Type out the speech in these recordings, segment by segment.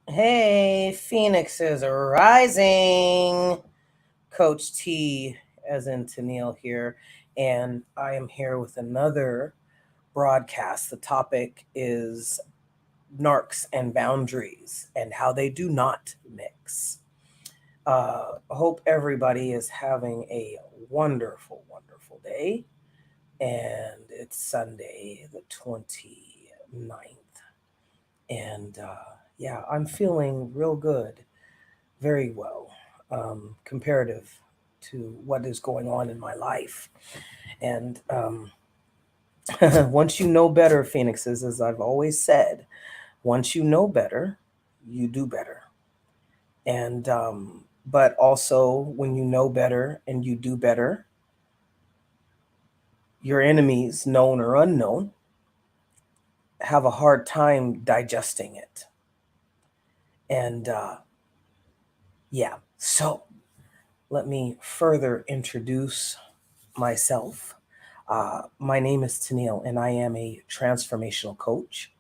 Hey, Phoenix is rising. Coach T, as in Tennille here, and I am here with another broadcast. The topic is narcs and boundaries and how they do not mix. Hope everybody is having a wonderful, wonderful day. And it's Sunday, the 29th. And yeah, I'm feeling real good, very well, comparative to what is going on in my life. And once you know better, Phoenixes, as I've always said, once you know better, you do better. And but also, when you know better and you do better, your enemies, known or unknown, have a hard time digesting it. And yeah, so let me further introduce myself. My name is Tennille, and I am a transformational coach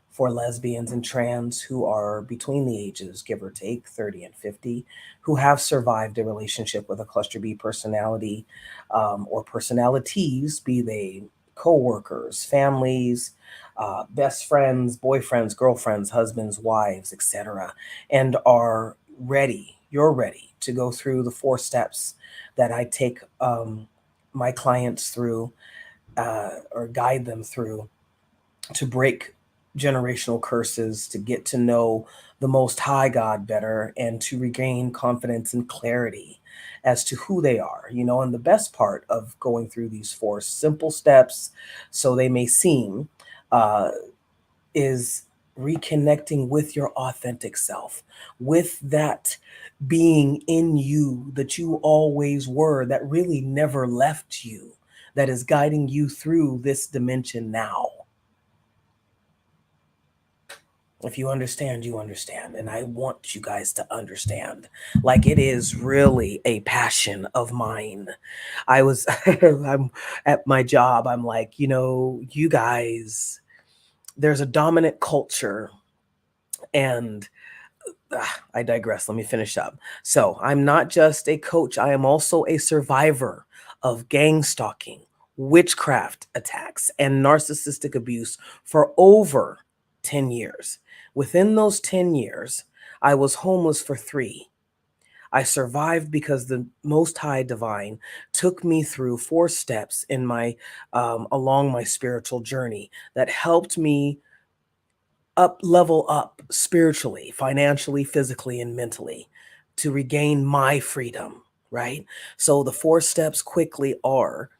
for lesbians and trans who are between the ages, give or take, 30 and 50, who have survived a relationship with a cluster B personality or personalities, be they co-workers, families, best friends, boyfriends, girlfriends, husbands, wives, etc., and are ready. You're ready to go through the 4 steps that I take my clients through or guide them through to break generational curses, to get to know the Most High God better, and to regain confidence and clarity as to who they are. And the best part of going through these 4 simple steps, so they may seem, uh, is reconnecting with your authentic self, with that being in you that you always were, that really never left you, that is guiding you through this dimension now. If you understand, you understand. And I want you guys to understand. Like, it is really a passion of mine. I'm at my job. I'm like, you guys, there's a dominant culture. And I digress. Let me finish up. So, I'm not just a coach, I am also a survivor of gang stalking, witchcraft attacks, and narcissistic abuse for over 10 years. Within those 10 years, I was homeless for 3. I survived because the Most High Divine took me through 4 steps in my along my spiritual journey that helped me level up spiritually, financially, physically, and mentally to regain my freedom, right? So the 4 steps quickly are: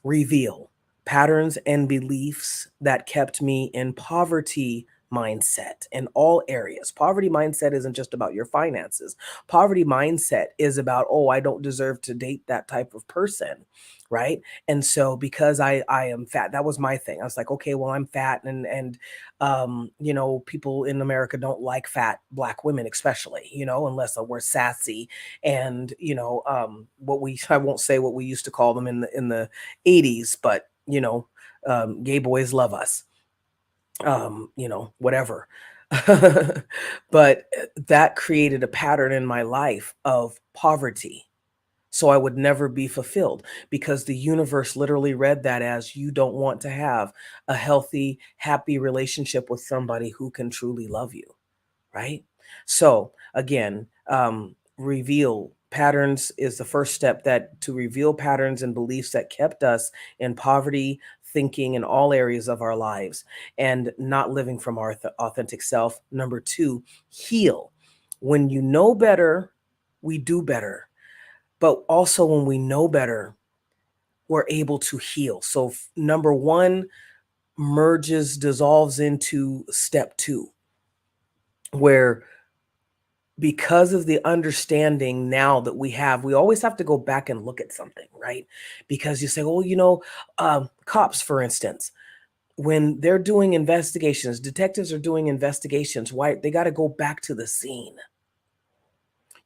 reveal patterns and beliefs that kept me in poverty mindset in all areas. Poverty mindset isn't just about your finances. Poverty mindset is about, oh, I don't deserve to date that type of person, right? And so because I am fat, that was my thing. I was like, okay, well, I'm fat, and people in America don't like fat black women, especially, unless we're sassy and, I won't say what we used to call them in the 80s, but, gay boys love us, whatever. But that created a pattern in my life of poverty. So I would never be fulfilled because the universe literally read that as, you don't want to have a healthy, happy relationship with somebody who can truly love you, right? So again, reveal patterns is the first step, that to reveal patterns and beliefs that kept us in poverty thinking in all areas of our lives and not living from our authentic self. Number 2, heal. When you know better, we do better. But also, when we know better, we're able to heal. So number 1 merges, dissolves into step 2, where, because of the understanding now that we always have to go back and look at something, right? Because you say, well, cops, for instance, when they're doing investigations, detectives are doing investigations, why they got to go back to the scene.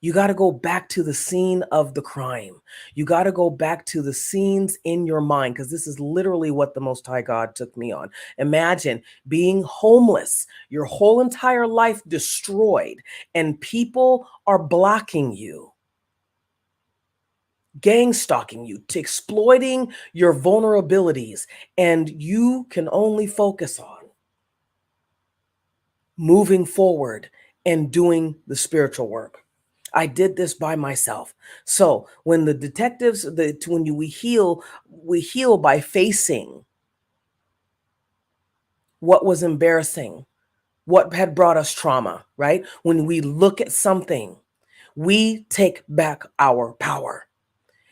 You got to go back to the scene of the crime. You got to go back to the scenes in your mind, because this is literally what the Most High God took me on. Imagine being homeless, your whole entire life destroyed, and people are blocking you, gang stalking you, to exploiting your vulnerabilities, and you can only focus on moving forward and doing the spiritual work. I did this by myself. So when the detectives, we heal by facing what was embarrassing, what had brought us trauma, right? When we look at something, we take back our power.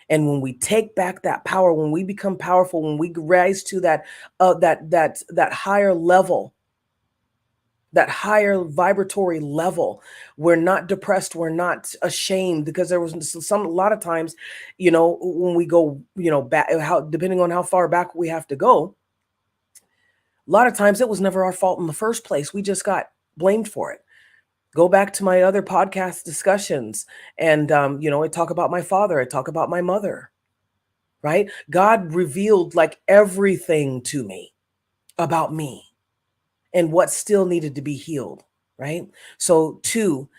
And when we take back that power, when we become powerful, when we rise to that higher level, that higher vibratory level, we're not depressed, we're not ashamed, because there was a lot of times, when we go, back, how, depending on how far back we have to go, a lot of times it was never our fault in the first place. We just got blamed for it. Go back to my other podcast discussions, and I talk about my father, I talk about my mother, right? God revealed like everything to me about me and what still needed to be healed, right? So 2,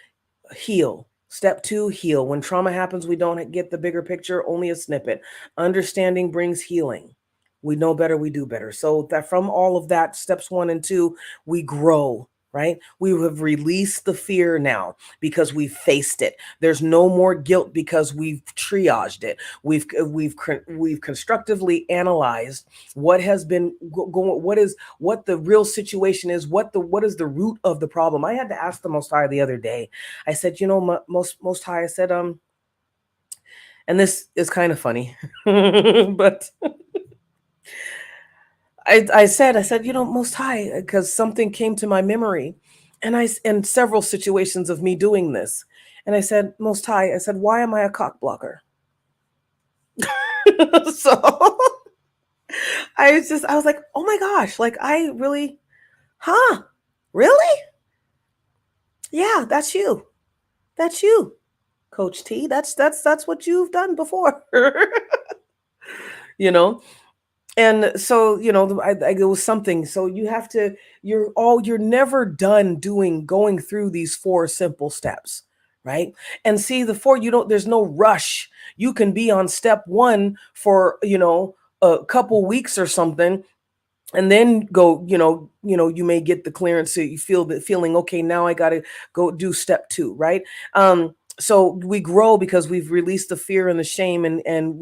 heal. Step 2, heal. When trauma happens, we don't get the bigger picture, only a snippet. Understanding brings healing. We know better, we do better. So that from all of that, steps 1 and 2, we grow, right? We have released the fear now because we've faced it. There's no more guilt because we've triaged it. We've constructively analyzed what has been going, what the real situation is, what is the root of the problem. I had to ask the Most High the other day. I said, Most High, I said, and this is kind of funny, but I said, Most High, because something came to my memory, and several situations of me doing this. And I said, Most High, I said, why am I a cock blocker? So I was like, oh my gosh, like I really, really? Yeah, that's you. That's you, Coach T. That's what you've done before. you know and so it was something. So you have to, you're never done going through these 4 simple steps, right? And see, the 4, there's no rush. You can be on step 1 for a couple weeks or something, and then go, you may get the clearance, so you feel the feeling, okay, now I got to go do step 2, right? So we grow because we've released the fear and the shame, and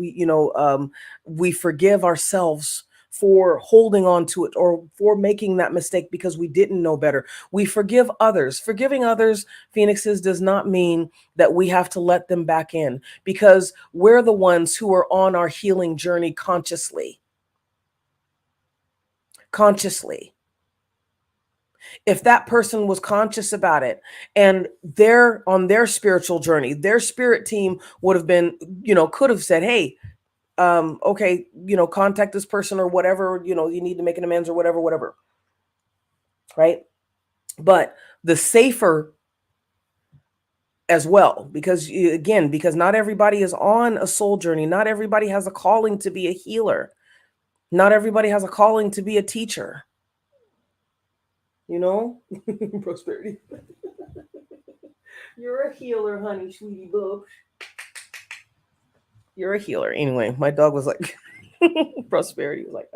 we forgive ourselves for holding on to it, or for making that mistake because we didn't know better. We forgive others. Forgiving others, Phoenixes, does not mean that we have to let them back in, because we're the ones who are on our healing journey consciously. If that person was conscious about it, and they're on their spiritual journey, their spirit team would have been, could have said, hey, okay, contact this person or whatever, you need to make an amends or whatever, right? But the safer as well, because because not everybody is on a soul journey. Not everybody has a calling to be a healer. Not everybody has a calling to be a teacher. Prosperity. You're a healer, honey, sweetie boo. You're a healer. Anyway, my dog was like, Prosperity was like,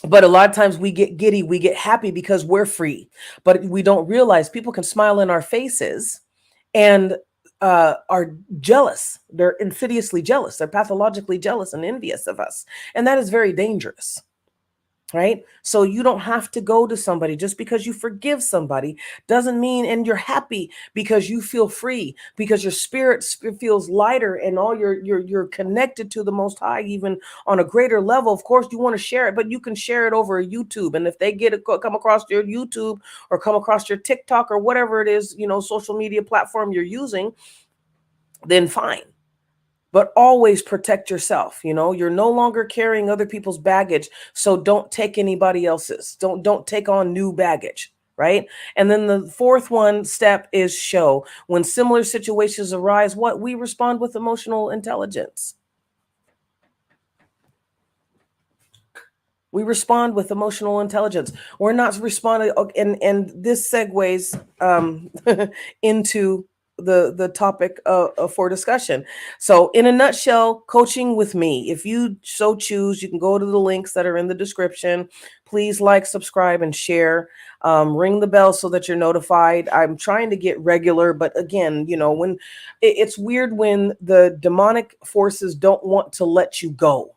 But a lot of times we get giddy, we get happy because we're free. But we don't realize people can smile in our faces and are jealous. They're insidiously jealous. They're pathologically jealous and envious of us. And that is very dangerous. Right? So you don't have to go to somebody. Just because you forgive somebody doesn't mean, and you're happy because you feel free, because your spirit feels lighter, and all you're connected to the Most High, even on a greater level. Of course, you want to share it, but you can share it over YouTube. And if they come across your YouTube, or come across your TikTok, or whatever it is, social media platform you're using, then fine. But always protect yourself. You're no longer carrying other people's baggage. So don't take anybody else's. Don't take on new baggage. right? And then the fourth one step is show. When similar situations arise, what we respond with emotional intelligence. We respond with emotional intelligence. We're not responding, and this segues into the topic for discussion. So, in a nutshell, coaching with me. If you so choose, you can go to the links that are in the description. Please like, subscribe, and share. Ring the bell so that you're notified. I'm trying to get regular, but again, when it's weird when the demonic forces don't want to let you go.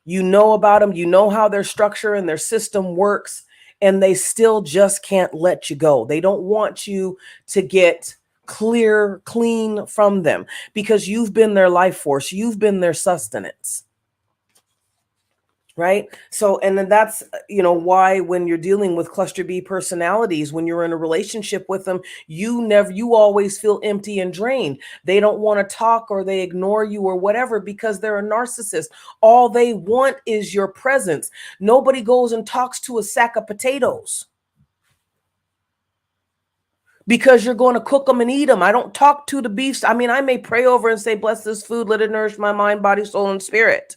You know about them, you know how their structure and their system works, and they still just can't let you go. They don't want you to get clean from them because you've been their life force, you've been their sustenance. Right. So, and then that's, why when you're dealing with cluster B personalities, when you're in a relationship with them, you always feel empty and drained. They don't want to talk, or they ignore you or whatever, because they're a narcissist. All they want is your presence. Nobody goes and talks to a sack of potatoes because you're going to cook them and eat them. I don't talk to the beefs. I mean, I may pray over and say, bless this food, let it nourish my mind, body, soul, and spirit.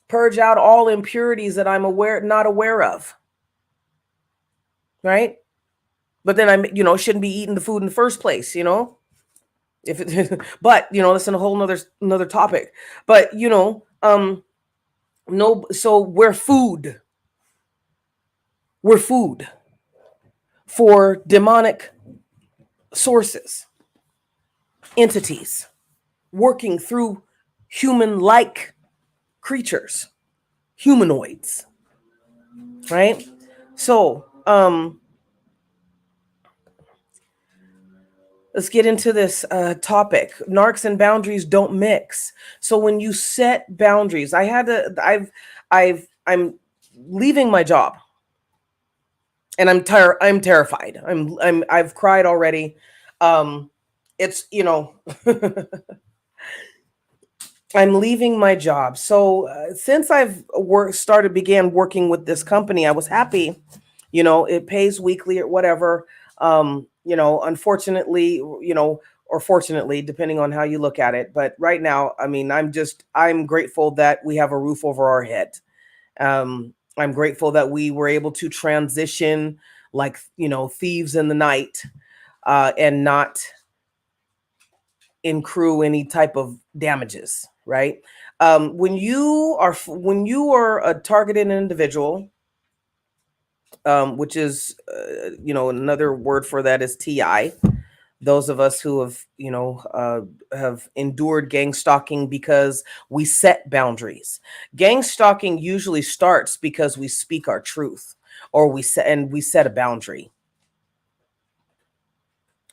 Purge out all impurities that I'm not aware of. Right. But then shouldn't be eating the food in the first place, if it, but that's a whole another topic. But no, so we're food for demonic sources, entities working through human-like creatures, humanoids, right? So let's get into this topic. Narcs and boundaries don't mix. So when you set boundaries, I'm leaving my job, and I'm terrified. I've cried already. It's I'm leaving my job. So since I've began working with this company, I was happy. It pays weekly or whatever. Unfortunately, or fortunately, depending on how you look at it. But right now, I mean, I'm grateful that we have a roof over our head. I'm grateful that we were able to transition like, thieves in the night, and not accrue any type of damages, right? When you are a targeted individual, which is, another word for that is TI. Those of us who have endured gang stalking because we set boundaries. Gang stalking usually starts because we speak our truth, or we set a boundary.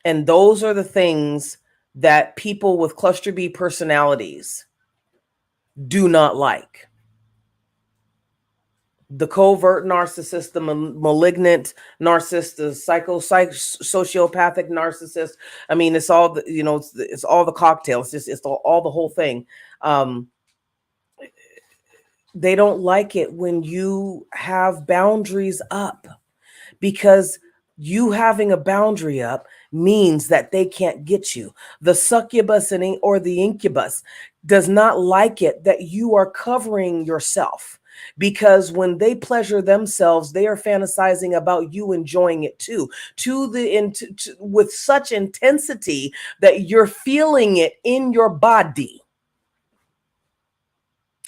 And those are the things that people with cluster B personalities do not like. The covert narcissist, the malignant narcissist, the sociopathic narcissist. I mean, it's all it's all the cocktail. It's all the whole thing. They don't like it when you have boundaries up, because you having a boundary up means that they can't get you. The succubus or the incubus does not like it that you are covering yourself, because when they pleasure themselves, they are fantasizing about you enjoying it too, with such intensity that you're feeling it in your body.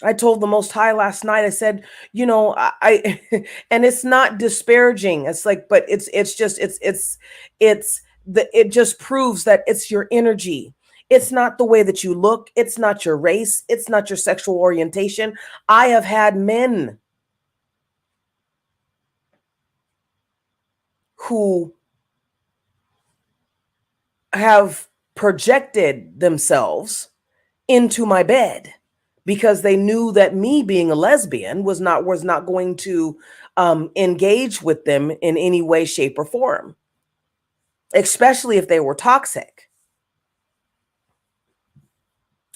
I told the Most High last night, I said, I and it's not disparaging. It's like, but it just proves that it's your energy. It's not the way that you look. It's not your race. It's not your sexual orientation. I have had men who have projected themselves into my bed because they knew that me being a lesbian was not going to engage with them in any way, shape, or form, especially if they were toxic.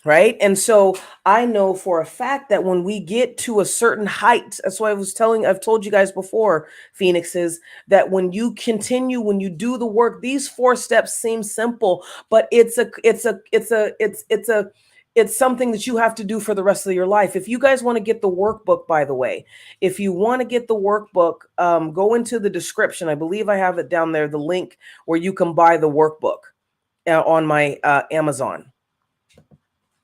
right? And so I know for a fact that when we get to a certain height, that's why I've told you guys before, Phoenixes, that when you continue, when you do the work, these 4 steps seem simple, but it's something that you have to do for the rest of your life. If you guys want to get the workbook, by the way, if you want to get the workbook, go into the description. I believe I have it down there, the link where you can buy the workbook on my Amazon.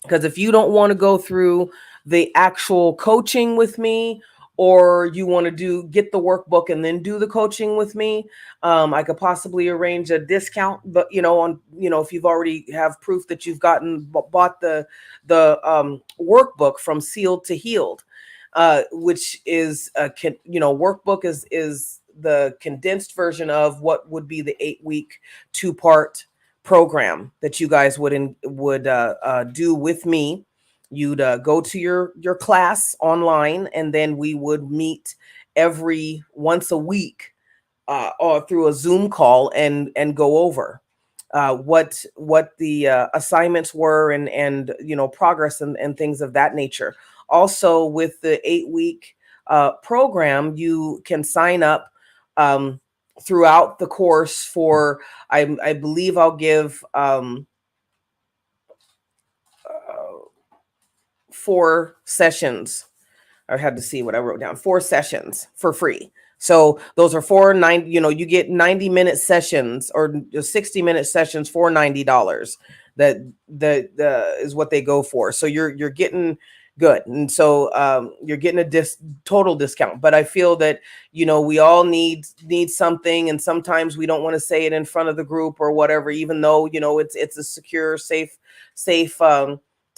Because if you don't want to go through the actual coaching with me, or you want to get the workbook and then do the coaching with me, I could possibly arrange a discount. But if you've already have proof that you've bought the workbook from Sealed to Healed, which is workbook is the condensed version of what would be the 8-week 2-part program that you guys would do with me. You'd go to your class online, and then we would meet every once a week or through a Zoom call and go over what the assignments were, and progress and things of that nature. Also, with the 8-week program, you can sign up throughout the course for, I believe I'll give 4 sessions. I had to see what I wrote down. 4 sessions for free. So those are 4 you get 90-minute sessions or 60-minute sessions for $90. That is what they go for. So you're getting good. And so you're getting a total discount. But I feel that, we all need something, and sometimes we don't want to say it in front of the group or whatever, even though, it's a secure, safe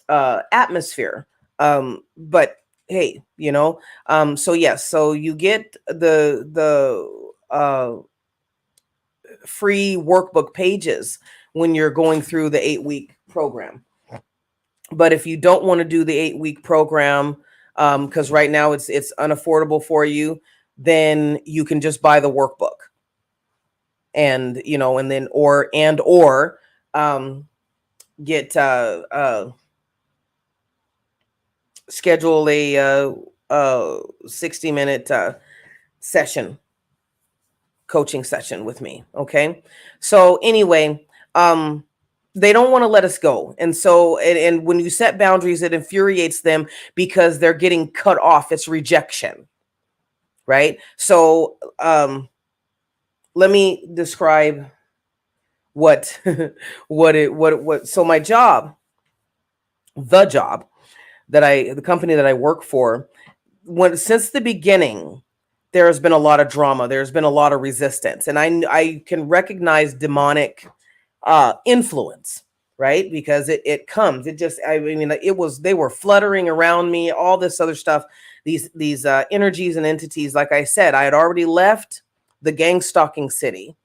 atmosphere. But hey, so yes, so you get the free workbook pages when you're going through the 8-week program. But if you don't want to do the 8-week program, because right now it's unaffordable for you, then you can just buy the workbook, and and then or get schedule a 60-minute coaching session with me. Okay. So anyway, they don't want to let us go. And so, and when you set boundaries, it infuriates them because they're getting cut off. It's rejection. Right. So, let me describe what, so my job, the company that I work for, since the beginning, there has been a lot of drama. There's been a lot of resistance, and I can recognize demonic influence, right? Because it comes. They were fluttering around me, all this other stuff. These energies and entities. Like I said, I had already left the gang stalking city,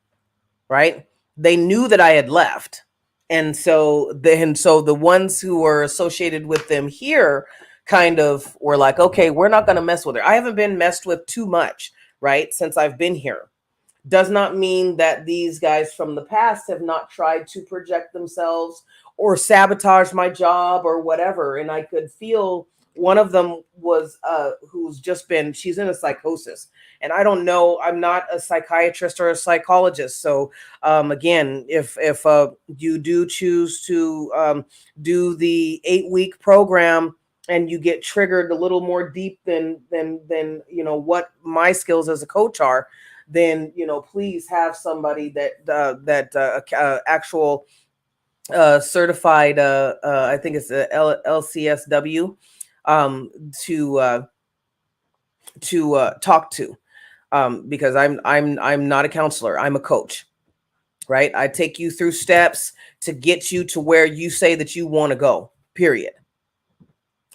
right? They knew that I had left, and so the ones who were associated with them here kind of were like, okay, we're not going to mess with her. I haven't been messed with too much, right, since I've been here. Does not mean that these guys from the past have not tried to project themselves or sabotage my job or whatever. And I could feel one of them was she's in a psychosis. And I don't know, I'm not a psychiatrist or a psychologist. So again, if you do choose to do the 8-week program, and you get triggered a little more deep than what my skills as a coach are, then please have somebody that actual certified I think it's a LCSW to talk to, because I'm not a counselor. I'm a coach, right? I take you through steps to get you to where you say that you want to go, period.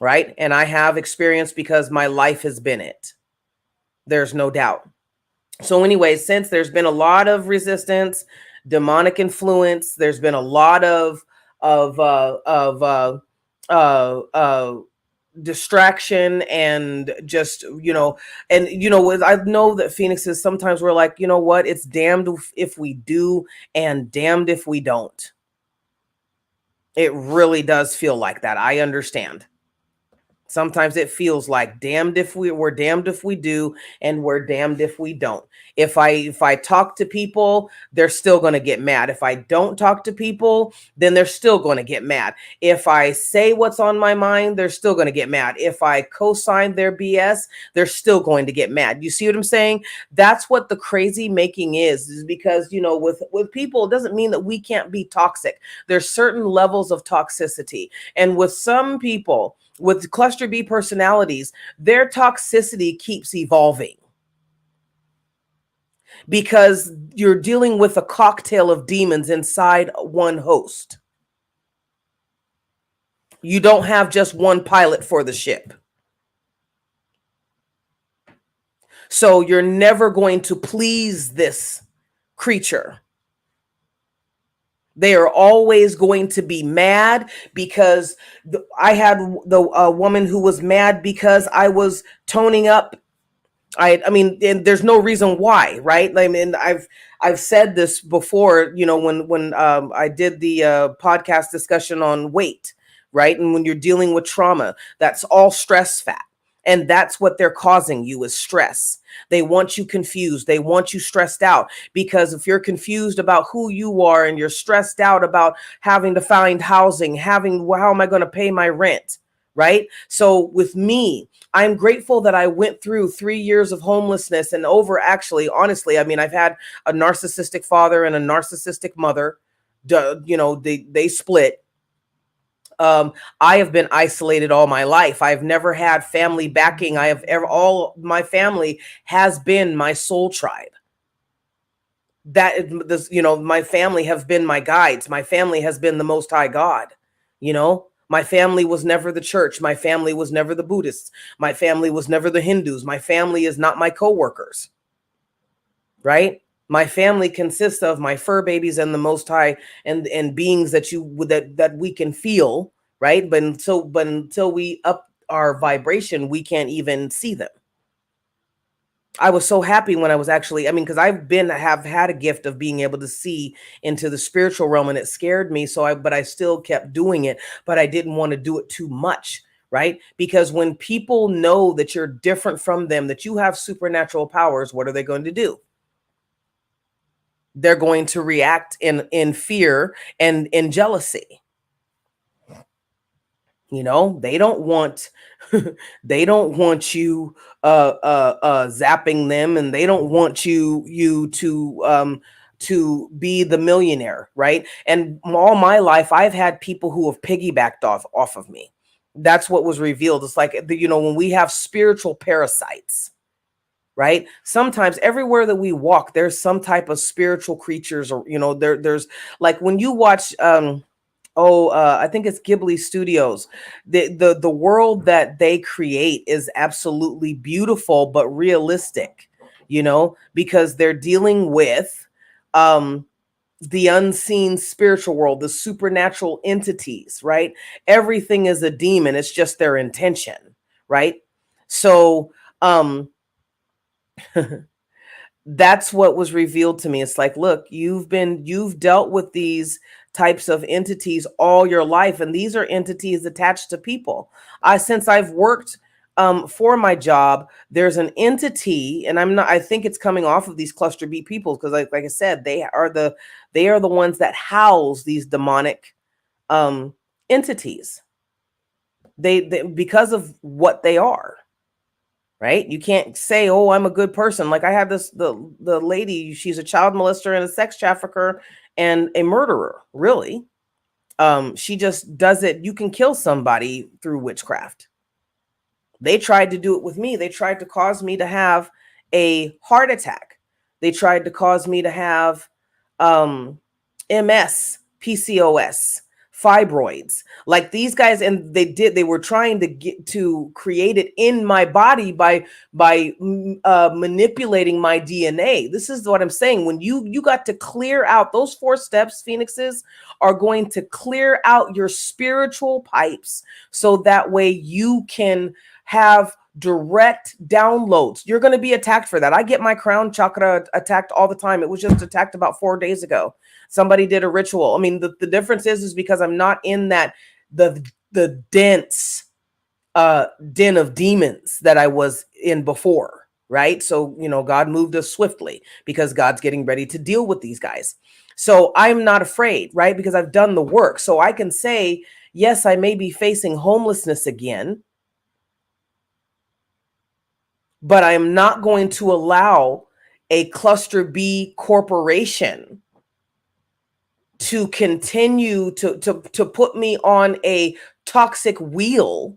Right? And I have experience because my life has been it. There's no doubt. So anyway, since there's been a lot of resistance, demonic influence, there's been a lot of distraction, and just I know that Phoenixes sometimes we're like, what, it's damned if we do and damned if we don't. It really does feel like that. I understand. Sometimes it feels like we're damned if we do, and we're damned if we don't. If I talk to people, they're still going to get mad. If I don't talk to people, then they're still going to get mad. If I say what's on my mind, they're still going to get mad. If I co-sign their BS, they're still going to get mad. You see what I'm saying? That's what the crazy making is because, you know, with people, it doesn't mean that we can't be toxic. There's certain levels of toxicity. And with some people, with cluster B personalities, their toxicity keeps evolving because you're dealing with a cocktail of demons inside one host. You don't have just one pilot for the ship. So you're never going to please this creature. They are always going to be mad because I had the woman who was mad because I was toning up. I mean, and there's no reason why, right? I mean, I've said this before, you know, when I did the podcast discussion on weight, right? And when you're dealing with trauma, that's all stress fat. And that's what they're causing you is stress. They want you confused. They want you stressed out because if you're confused about who you are and you're stressed out about having to find housing, how am I going to pay my rent? Right? So with me, I'm grateful that I went through 3 years of homelessness and actually, honestly, I mean, I've had a narcissistic father and a narcissistic mother. You know, they split. I have been isolated all my life. I've never had family backing. All my family has been my soul tribe. My family have been my guides. My family has been the Most High God. You know, my family was never the church. My family was never the Buddhists. My family was never the Hindus. My family is not my coworkers, right? My family consists of my fur babies and the Most High and beings that we can feel, right? But until we up our vibration, we can't even see them. I was so happy when I was actually, I mean, because have had a gift of being able to see into the spiritual realm, and it scared me. But I still kept doing it, but I didn't want to do it too much, right? Because when people know that you're different from them, that you have supernatural powers, what are they going to do? They're going to react in fear and in jealousy. You know, they don't want they don't want you zapping them, and they don't want you to be the millionaire, right? And all my life I've had people who have piggybacked off of me. That's what was revealed. It's like, you know, when we have spiritual parasites, right? Sometimes everywhere that we walk, there's some type of spiritual creatures, or, you know, there's like when you watch I think it's Ghibli Studios. The world that they create is absolutely beautiful, but realistic, you know, because they're dealing with the unseen spiritual world, the supernatural entities, right? Everything is a demon. It's just their intention, right? So that's what was revealed to me. It's like, look, you've dealt with these types of entities all your life, and these are entities attached to people. Since I've worked for my job, there's an entity, and I think it's coming off of these cluster B people, because like I said, they are the ones that house these demonic entities. They because of what they are. Right? You can't say, "Oh, I'm a good person." Like I had the lady, she's a child molester and a sex trafficker and a murderer, really. She just does it. You can kill somebody through witchcraft. They tried to do it with me. They tried to cause me to have a heart attack. They tried to cause me to have MS, PCOS, fibroids. Like these guys, and they were trying to get to create it in my body by manipulating my DNA. This is what I'm saying. When you got to clear out those 4 steps, Phoenixes are going to clear out your spiritual pipes, so that way you can have direct downloads. You're going to be attacked for that. I get my crown chakra attacked all the time. It was just attacked about 4 days ago. Somebody did a ritual. I mean, the difference is because I'm not in that the dense den of demons that I was in before, right? So, God moved us swiftly because God's getting ready to deal with these guys. So I'm not afraid, right? Because I've done the work. So I can say, yes, I may be facing homelessness again, but I am not going to allow a cluster B corporation to continue to put me on a toxic wheel,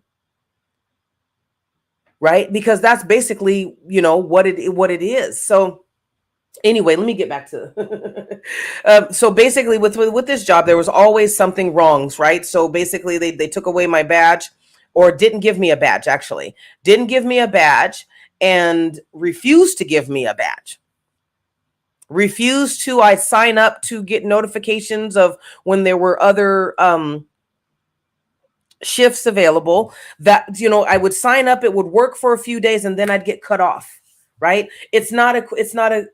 right? Because that's basically, what it is. So anyway, let me get back to so basically with this job, there was always something wrongs, right? So basically they took away my badge, or didn't give me a badge, actually. Didn't give me a badge and refused to give me a badge. Refused to, I sign up to get notifications of when there were other shifts available, that I would sign up, it would work for a few days, and then I'd get cut off, right? It's not a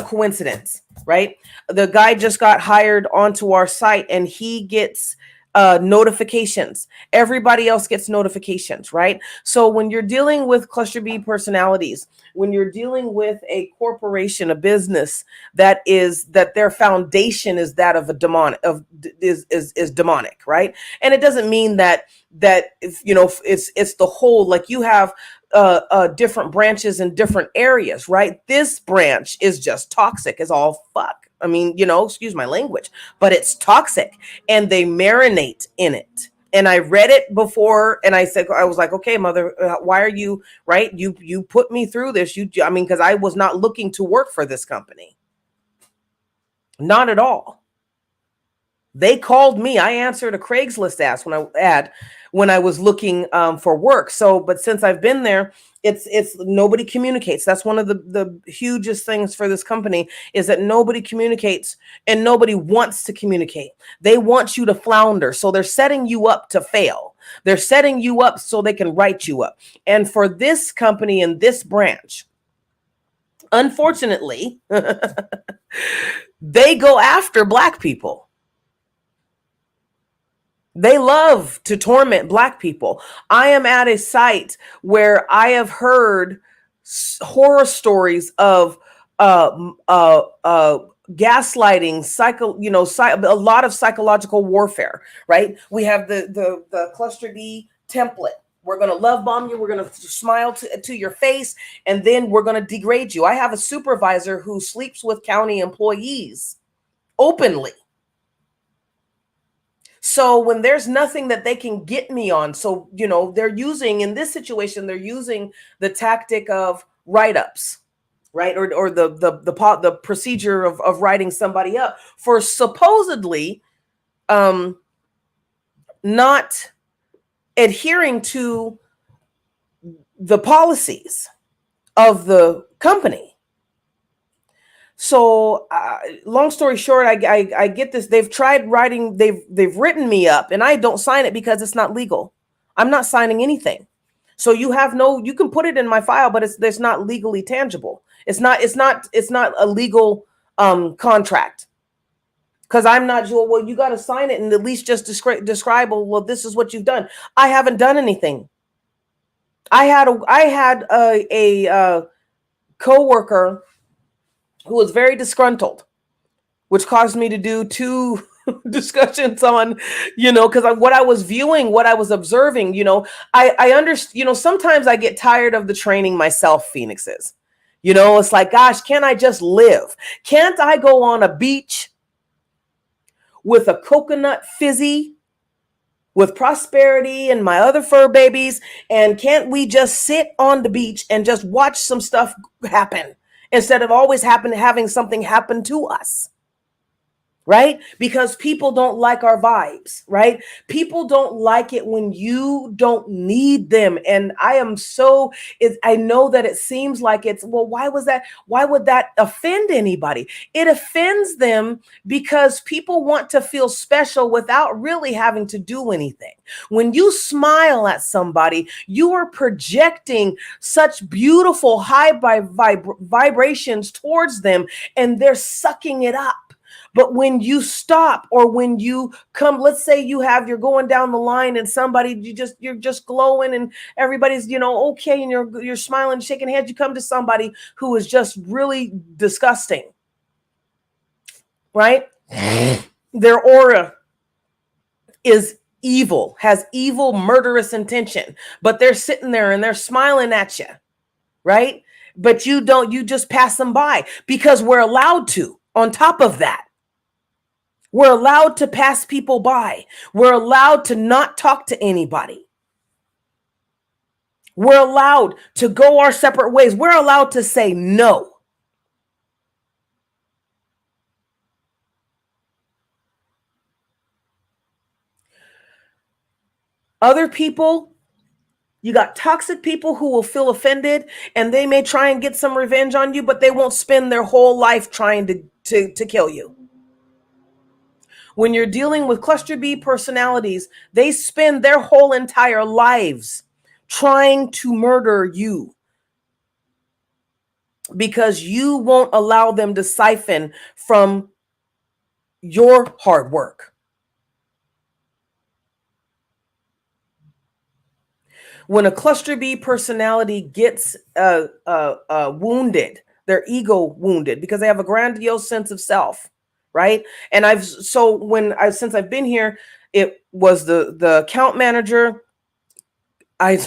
coincidence, right? The guy just got hired onto our site, and he gets notifications. Everybody else gets notifications, right? So when you're dealing with cluster B personalities, when you're dealing with a corporation, a business that their foundation is that of a demonic, is demonic, right? And it doesn't mean that it's the whole, like you have different branches in different areas, right? This branch is just toxic as all fuck. I mean, excuse my language, but it's toxic, and they marinate in it. And I read it before, and I was like, okay, mother, why are you, right? You put me through this. Because I was not looking to work for this company. Not at all. They called me. I answered a Craigslist ad when I was looking for work. So, but since I've been there, it's nobody communicates. That's one of the hugest things for this company, is that nobody communicates, and nobody wants to communicate. They want you to flounder. So they're setting you up to fail. They're setting you up so they can write you up. And for this company and this branch, unfortunately, they go after Black people. They love to torment Black people. I am at a site where I have heard horror stories of gaslighting, a lot of psychological warfare, right? We have the cluster B template. We're going to love bomb you. We're going to smile to your face, and then we're going to degrade you. I have a supervisor who sleeps with county employees openly. So when there's nothing that they can get me on, so, they're using, in this situation, they're using the tactic of write-ups, right? Or the procedure of writing somebody up for supposedly not adhering to the policies of the company. So long story short, I get this. They've tried writing, they've written me up, and I don't sign it because it's not legal. I'm not signing anything. So you can put it in my file, but it's not legally tangible. It's not a legal contract. Because I'm not sure. Well, you got to sign it and at least just describe. Well, this is what you've done. I haven't done anything. I had a coworker who was very disgruntled, which caused me to do 2 discussions on, because what I was viewing, what I was observing, I understand, sometimes I get tired of the training myself, Phoenixes. It's like, gosh, can't I just live? Can't I go on a beach with a coconut fizzy, with Prosperity and my other fur babies, and can't we just sit on the beach and just watch some stuff happen? Instead of always having something happen to us. right? Because people don't like our vibes, right? People don't like it when you don't need them. And I am so, I know that it seems like it's, well, why was that? Why would that offend anybody? It offends them because people want to feel special without really having to do anything. When you smile at somebody, you are projecting such beautiful vibrations towards them, and they're sucking it up. But when you stop, or when you come, let's say you're going down the line and somebody, you're just glowing and everybody's, okay, and you're smiling, shaking hands, you come to somebody who is just really disgusting, right? Their aura is evil, has evil, murderous intention, but they're sitting there and they're smiling at you, right? But you just pass them by because we're allowed to. On top of that, we're allowed to pass people by. We're allowed to not talk to anybody. We're allowed to go our separate ways. We're allowed to say no. Other people, you got toxic people who will feel offended, and they may try and get some revenge on you, but they won't spend their whole life trying to kill you. When you're dealing with cluster B personalities, they spend their whole entire lives trying to murder you because you won't allow them to siphon from your hard work. When a cluster B personality gets wounded, their ego wounded, because they have a grandiose sense of self, right? And since I've been here, it was the account manager. I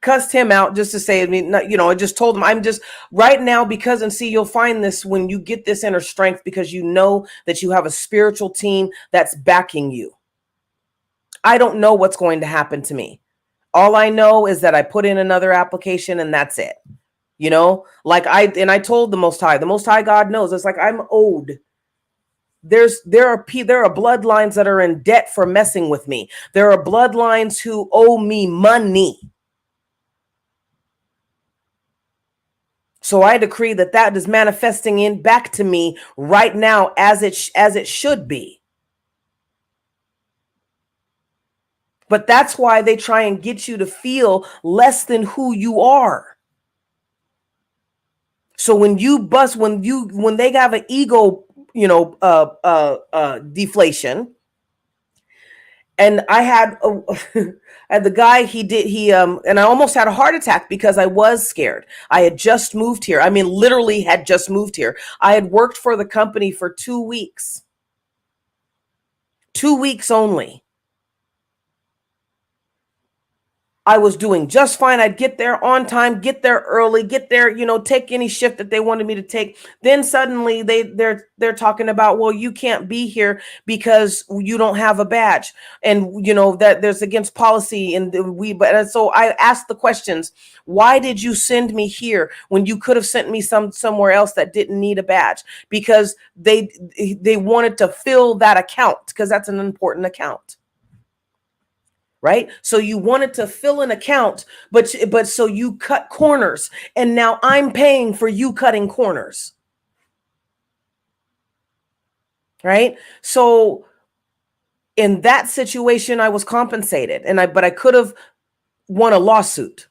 cussed him out just to say, I just told him, I'm just right now, because, and see, you'll find this when you get this inner strength, because you know that you have a spiritual team that's backing you. I don't know what's going to happen to me. All I know is that I put in another application and that's it. I told the Most High God knows. It's like I'm owed. There are bloodlines that are in debt for messing with me. There are bloodlines who owe me money. So I decree that is manifesting in back to me right now as it should be. But that's why they try and get you to feel less than who you are. So when they have an ego, deflation, and I had and the guy, and I almost had a heart attack because I was scared. I had just moved here. I mean, literally had just moved here. I had worked for the company for 2 weeks. 2 weeks only. I was doing just fine. I'd get there on time, get there early, get there, take any shift that they wanted me to take. Then suddenly they're talking about, well, you can't be here because you don't have a badge, and that there's against policy. And so I asked the questions: why did you send me here when you could have sent me somewhere else that didn't need a badge? Because they wanted to fill that account, because that's an important account. Right? So you wanted to fill an account, but so you cut corners, and now I'm paying for you cutting corners. Right? So in that situation, I was compensated, but I could have won a lawsuit.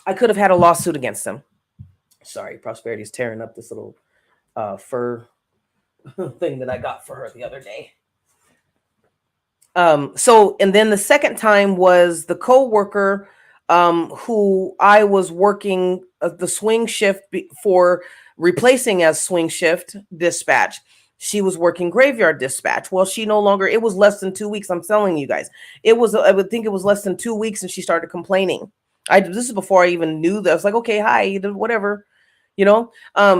I could have had a lawsuit against them. Sorry, Prosperity's tearing up this little fur thing that I got for her the other day. So, and then the second time was the co-worker who I was working the swing shift for, replacing as swing shift dispatch. She was working graveyard dispatch. Well, she no longer, it was less than 2 weeks. I'm telling you guys, I would think it was less than 2 weeks, and she started complaining. This is before I even knew that. I was like, okay, hi, whatever. So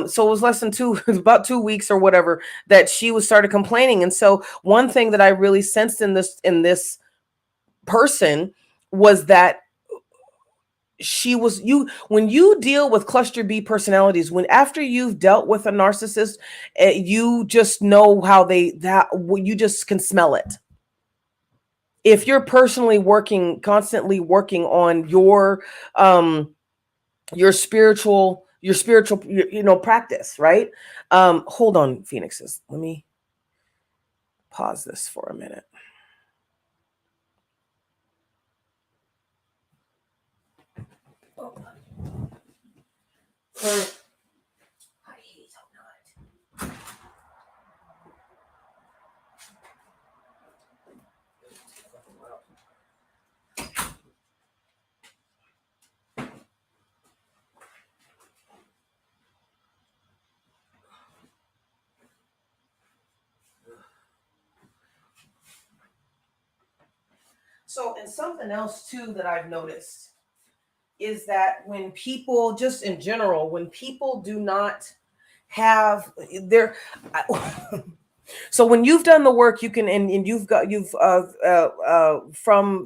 it was less than about 2 weeks or whatever that she started complaining. And so one thing that I really sensed in this person was that she was you when you deal with cluster B personalities, when after you've dealt with a narcissist, you just know how you just can smell it. If you're personally constantly working on your spiritual practice, right? Hold on, Phoenixes. Let me pause this for a minute. So, and something else too that I've noticed is that when people, just in general, when people do not have their, so when you've done the work, you can, and you've from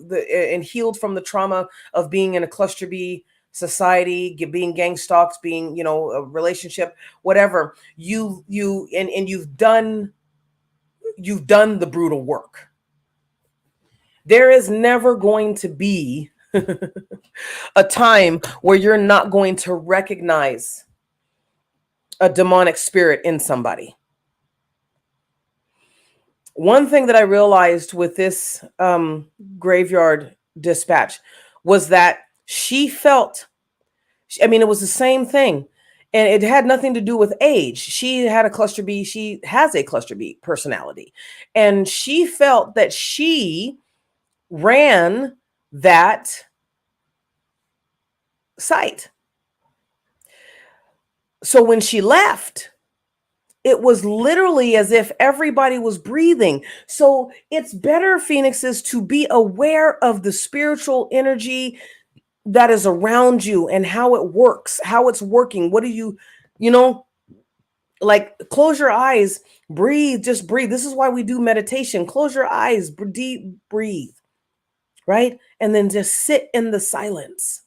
the and healed from the trauma of being in a cluster B society, being gang stalked, being a relationship, whatever. And you've done the brutal work. There is never going to be a time where you're not going to recognize a demonic spirit in somebody. One thing that I realized with this graveyard dispatch was that she felt, it was the same thing. And it had nothing to do with age. She has a cluster B personality. And she felt that she ran that site. So when she left, it was literally as if everybody was breathing. So it's better, Phoenixes, to be aware of the spiritual energy that is around you and how it works, how it's working. What do you like, close your eyes, breathe, just breathe. This is why we do meditation. Close your eyes, deep breathe, right? And then just sit in the silence.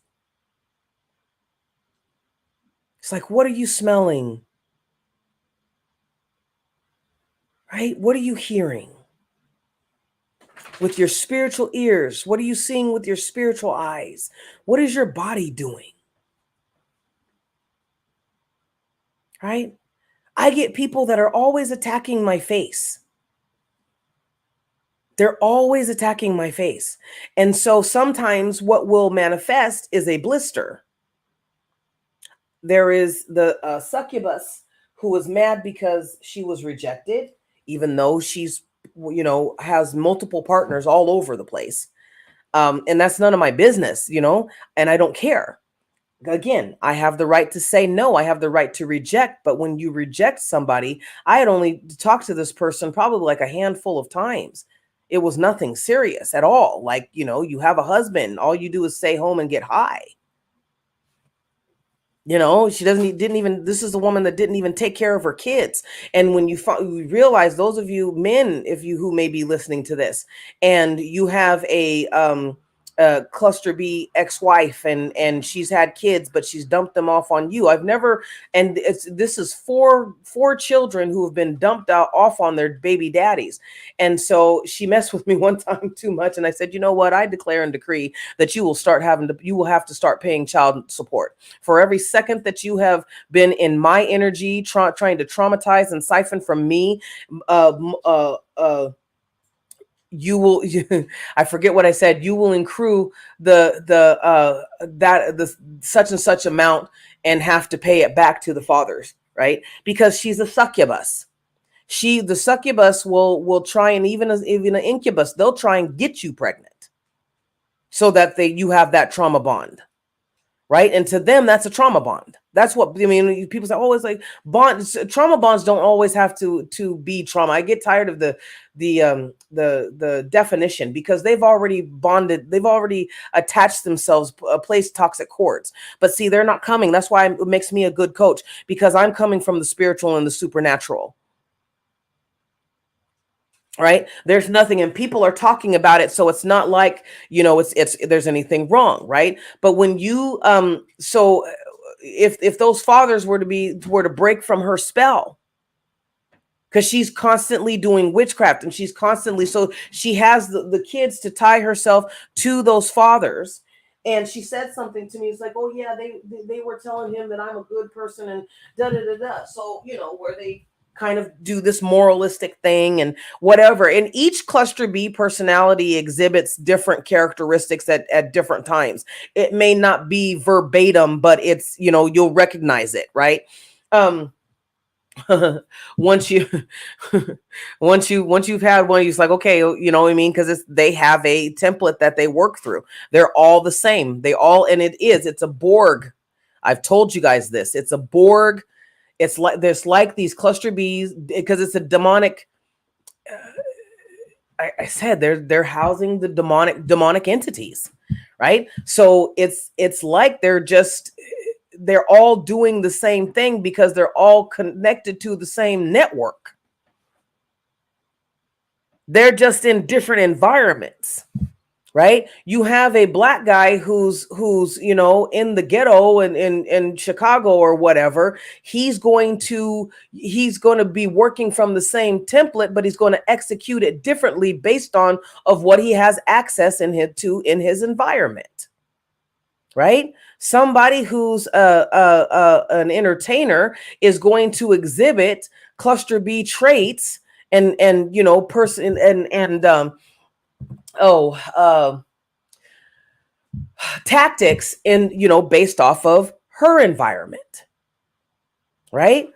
It's like, what are you smelling? Right? What are you hearing with your spiritual ears? What are you seeing with your spiritual eyes? What is your body doing? Right? I get people that are always attacking my face. They're always attacking my face. And so sometimes what will manifest is a blister. There is the succubus who was mad because she was rejected, even though she's, has multiple partners all over the place. And that's none of my business, and I don't care. Again, I have the right to say no. I have the right to reject. But when you reject somebody, I had only talked to this person probably like a handful of times. It was nothing serious at all. Like, you have a husband, all you do is stay home and get high. She didn't even, this is a woman that didn't even take care of her kids. And when you realize, those of you men, who may be listening to this, and you have a cluster B ex-wife, and she's had kids, but she's dumped them off on you. This is four children who have been dumped off on their baby daddies. And so she messed with me one time too much. And I said, you know what? I declare and decree that you will have to start paying child support for every second that you have been in my energy, trying to traumatize and siphon from me. You will I forget what I said. You will accrue the such and such amount and have to pay it back to the fathers, right? Because she's a succubus. The succubus will try, and even an incubus, they'll try and get you pregnant so that you have that trauma bond. Right. And to them, that's a trauma bond. That's what people say, oh, it's like bonds. Trauma bonds don't always have to be trauma. I get tired of the definition, because they've already bonded. They've already attached themselves, placed toxic cords. But see, they're not coming. That's why it makes me a good coach, because I'm coming from the spiritual and the supernatural. right? There's nothing, and people are talking about it, so it's not like, it's there's anything wrong, right? But when you so if those fathers were to break from her spell, because she's constantly doing witchcraft, and she's constantly, so she has the kids to tie herself to those fathers. And she said something to me, it's like, oh yeah, they were telling him that I'm a good person, and da da da da. So where they kind of do this moralistic thing and whatever. And each cluster B personality exhibits different characteristics at different times. It may not be verbatim, but it's, you'll recognize it, right? um once you once you've had one, it's like, okay, you know what I mean, because they have a template that they work through. They're all the same, and it's a Borg. I've told you guys this, it's a Borg. It's like there's like these cluster Bs, because it's a demonic. I said they're housing the demonic entities, right? So it's like they're all doing the same thing, because they're all connected to the same network. They're just in different environments, right? You have a black guy who's in the ghetto in Chicago or whatever. He's going to be working from the same template, but he's going to execute it differently based on of what he has access in his environment, right? Somebody who's an entertainer is going to exhibit cluster B traits, and person and oh tactics, in based off of her environment, right?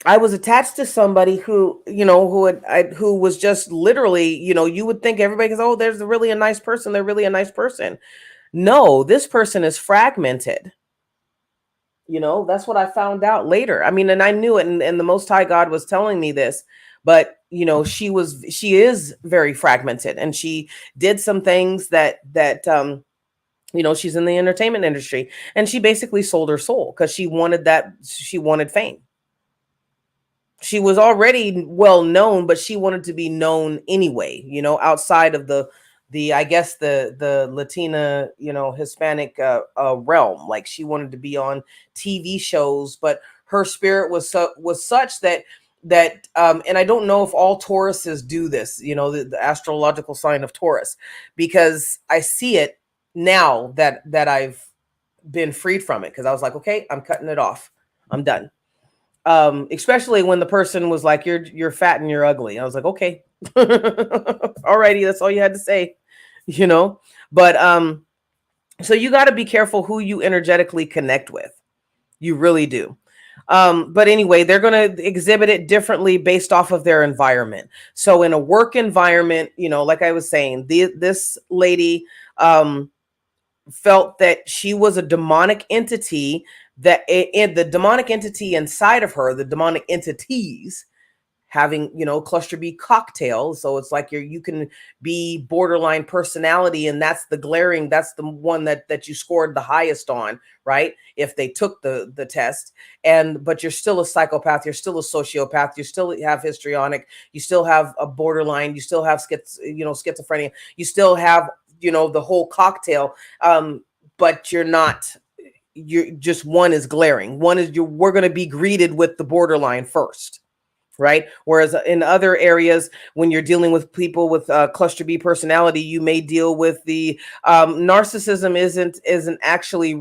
I was attached to somebody who was just literally, you would think everybody goes, oh, there's really a nice person, they're really a nice person. No, this person is fragmented. That's what I found out later. I mean, and I knew it, and the Most High God was telling me this, but she is very fragmented, and she did some things that she's in the entertainment industry, and she basically sold her soul because she wanted fame. She was already well known, but she wanted to be known anyway, outside of the I guess the Latina, Hispanic realm. Like, she wanted to be on TV shows, but her spirit was such that and I don't know if all Tauruses do this, the astrological sign of Taurus, because I see it now that I've been freed from it, because I was like, okay, I'm cutting it off, I'm done. Especially when the person was like, you're fat and you're ugly. I was like, okay. Alrighty, that's all you had to say, but so you got to be careful who you energetically connect with. You really do. But anyway, they're going to exhibit it differently based off of their environment. So in a work environment, like I was saying, this lady felt that she was a demonic entity, that in the demonic entity inside of her, the demonic entities having, cluster B cocktails. So it's like you can be borderline personality, and that's the one that you scored the highest on, right? If they took the test. But you're still a psychopath, you're still a sociopath, you still have histrionic, you still have a borderline, you still have schizophrenia, you still have, the whole cocktail. But you're just, one is glaring. We're going to be greeted with the borderline first, right? Whereas in other areas, when you're dealing with people with cluster B personality, you may deal with the narcissism isn't actually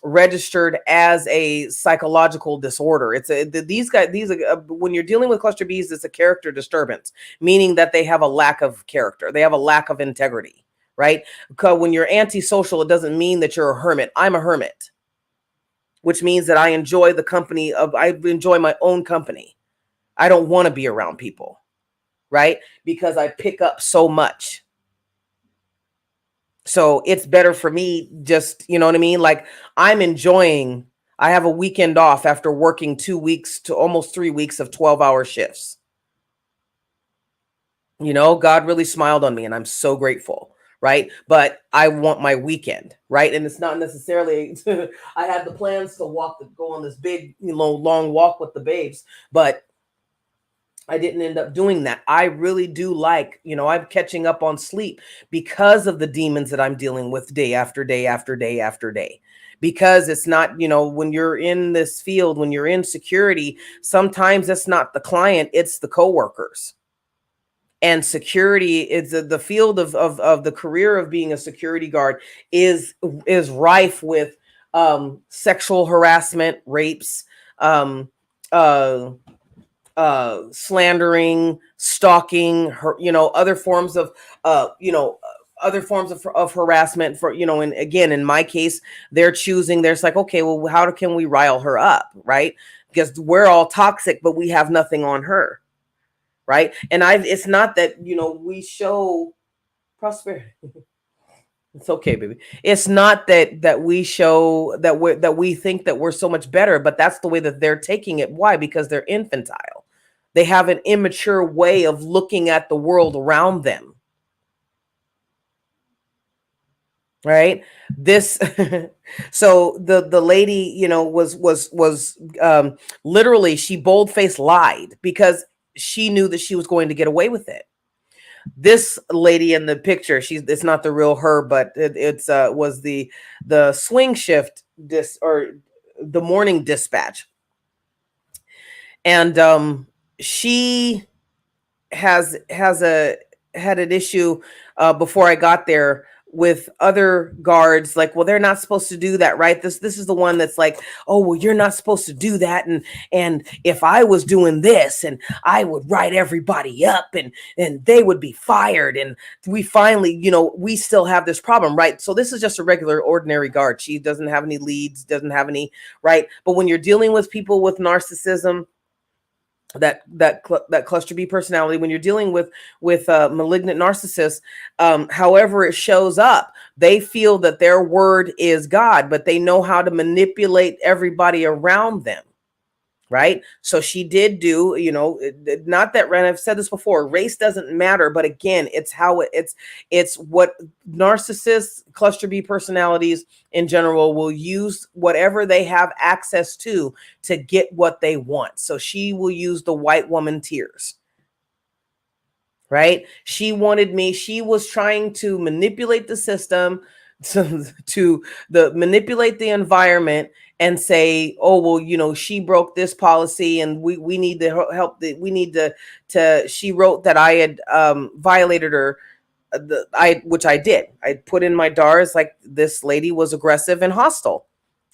registered as a psychological disorder. These guys, when you're dealing with cluster Bs, it's a character disturbance, meaning that they have a lack of character, they have a lack of integrity, right? Because when you're antisocial, it doesn't mean that you're a hermit. I'm a hermit, which means that I enjoy my own company. I don't want to be around people, right? Because I pick up so much. So it's better for me, just, you know what I mean? Like, I have a weekend off after working 2 weeks to almost 3 weeks of 12-hour shifts. God really smiled on me, and I'm so grateful, right? But I want my weekend, right? And it's not necessarily, I had the plans to go on this big, long walk with the babes, but I didn't end up doing that. I really do like, I'm catching up on sleep because of the demons that I'm dealing with day after day after day after day. Because it's not, when you're in this field, when you're in security, sometimes it's not the client, it's the coworkers. And security is the field of the career of being a security guard is rife with sexual harassment, rapes, um, uh, slandering, stalking, other forms of, other forms of harassment for, and again, in my case, there's like, okay, well, how can we rile her up? Right. Because we're all toxic, but we have nothing on her. Right. And it's not that, we show prosperity. It's okay, baby. It's not that we show that we think that we're so much better, but that's the way that they're taking it. Why? Because they're infantile. They have an immature way of looking at the world around them. Right? This so the lady, was literally, she bold-faced lied because she knew that she was going to get away with it. This lady in the picture, it's not the real her, but it's was the swing shift or the morning dispatch. And she had an issue before I got there with other guards, like, well, they're not supposed to do that, right? This is the one that's like, oh, well, you're not supposed to do that, and if I was doing this, and I would write everybody up, and they would be fired, and we finally, we still have this problem, right? So this is just a regular ordinary guard. She doesn't have any leads, doesn't have any, right? But when you're dealing with people with narcissism, that cluster B personality, when you're dealing with malignant narcissists, however it shows up, they feel that their word is God, but they know how to manipulate everybody around them. Right. So she did do, not that, Ren, I've said this before, race doesn't matter, but again, it's how it's what narcissists, cluster B personalities in general will use whatever they have access to get what they want. So she will use the white woman tears. Right. She was trying to manipulate the system, to manipulate the environment, and say, oh, well, she broke this policy, and we need to help. We need to. She wrote that I had violated her. Which I did. I put in my DARs like this lady was aggressive and hostile.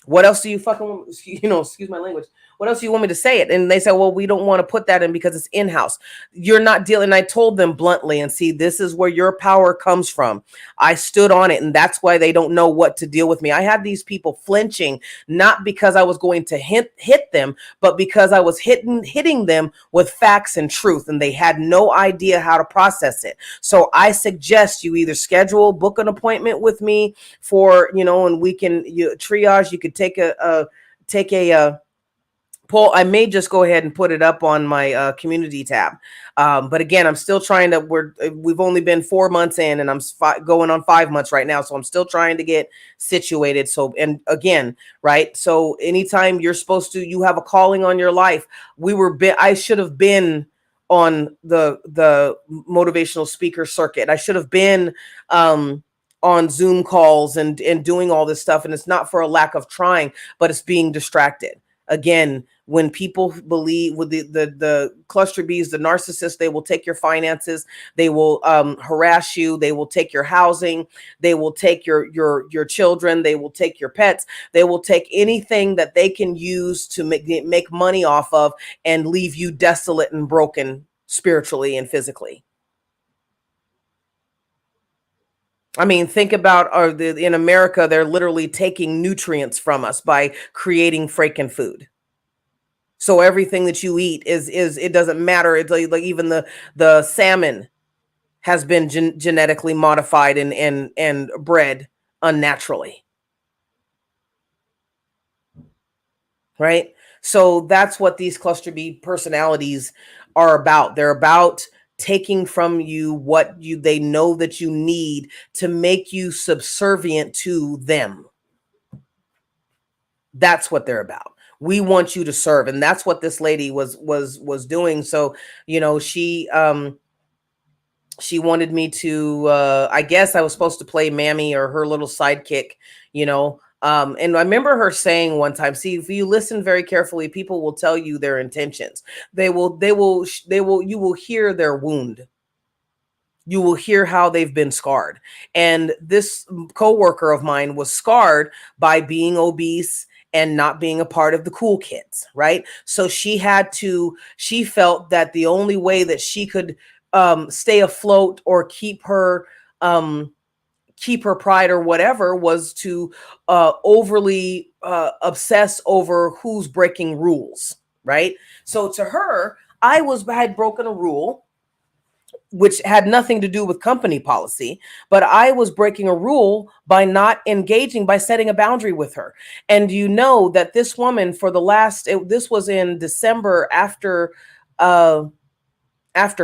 What else do you fucking, excuse my language. What else do you want me to say it? And they said, well, we don't want to put that in because it's in-house. You're not dealing. I told them bluntly, and see, this is where your power comes from. I stood on it, and that's why they don't know what to deal with me. I had these people flinching, not because I was going to hit them, but because I was hitting them with facts and truth, and they had no idea how to process it. So I suggest you either book an appointment with me for, and we can triage. You could take a poll. I may just go ahead and put it up on my community tab. But again, I'm still trying to, we've only been 4 months in, and I'm going on 5 months right now. So I'm still trying to get situated. So, and again, right. So anytime you have a calling on your life, I should have been on the motivational speaker circuit. I should have been, on Zoom calls and doing all this stuff. And it's not for a lack of trying, but it's being distracted. Again, when people believe with the cluster Bs, the narcissists, they will take your finances, they will harass you, they will take your housing, they will take your children, they will take your pets, they will take anything that they can use to make money off of, and leave you desolate and broken spiritually and physically. I mean, think about in America, they're literally taking nutrients from us by creating freaking food. So everything that you eat is it doesn't matter. It's like even the salmon has been genetically modified and bred unnaturally. Right? So that's what these cluster B personalities are about. They're about taking from you what they know that you need to make you subservient to them. That's what they're about. We want you to serve. And that's what this lady was doing. So, she wanted me to, I guess I was supposed to play Mammy or her little sidekick, and I remember her saying one time, see, if you listen very carefully, people will tell you their intentions. You will hear their wound. You will hear how they've been scarred. And this coworker of mine was scarred by being obese and not being a part of the cool kids, right? So she felt that the only way that she could stay afloat or keep her pride or whatever was to overly obsess over who's breaking rules, right? So to her, I had broken a rule which had nothing to do with company policy, but I was breaking a rule by not engaging, by setting a boundary with her. And you know that this woman this was in December after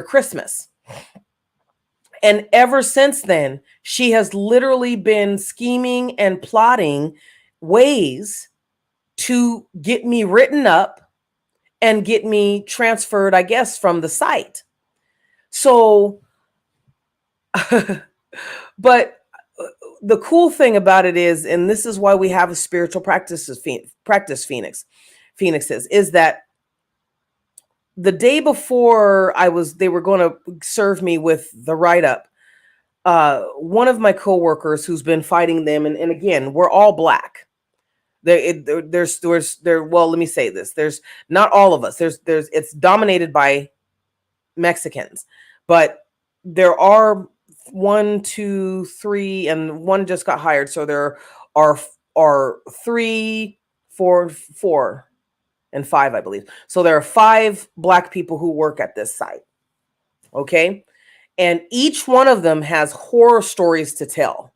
Christmas. And ever since then, she has literally been scheming and plotting ways to get me written up and get me transferred, I guess, from the site. So, but the cool thing about it is, and this is why we have a spiritual practice Phoenixes, is that the day before they were going to serve me with the write-up, one of my coworkers who's been fighting them, and again, we're all Black. Well, let me say this. There's not all of us. It's dominated by Mexicans, but there are 1, 2, 3, and one just got hired. So there are 3, 4, and 5, I believe. So there are 5 Black people who work at this site. Okay. And each one of them has horror stories to tell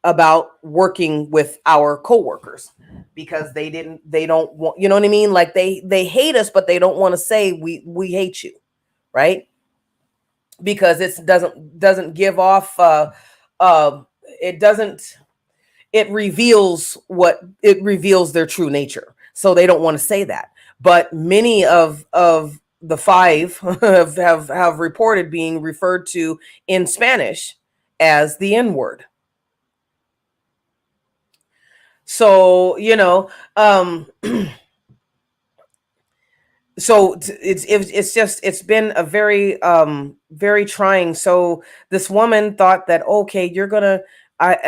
about working with our coworkers because they don't want, you know what I mean? Like they hate us, but they don't want to say we hate you. Right. Because it doesn't give off, it reveals their true nature. So they don't want to say that. But many of the 5 have reported being referred to in Spanish as the N-word. So, so it's been a very very trying. So this woman thought that, okay, I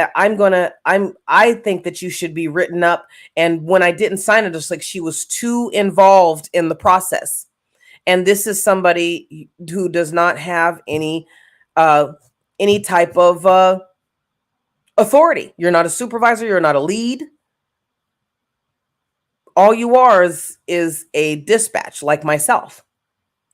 think that you should be written up. And when I didn't sign it, it's like she was too involved in the process. And this is somebody who does not have any type of authority. You're not a supervisor, you're not a lead. All you are is a dispatch, like myself,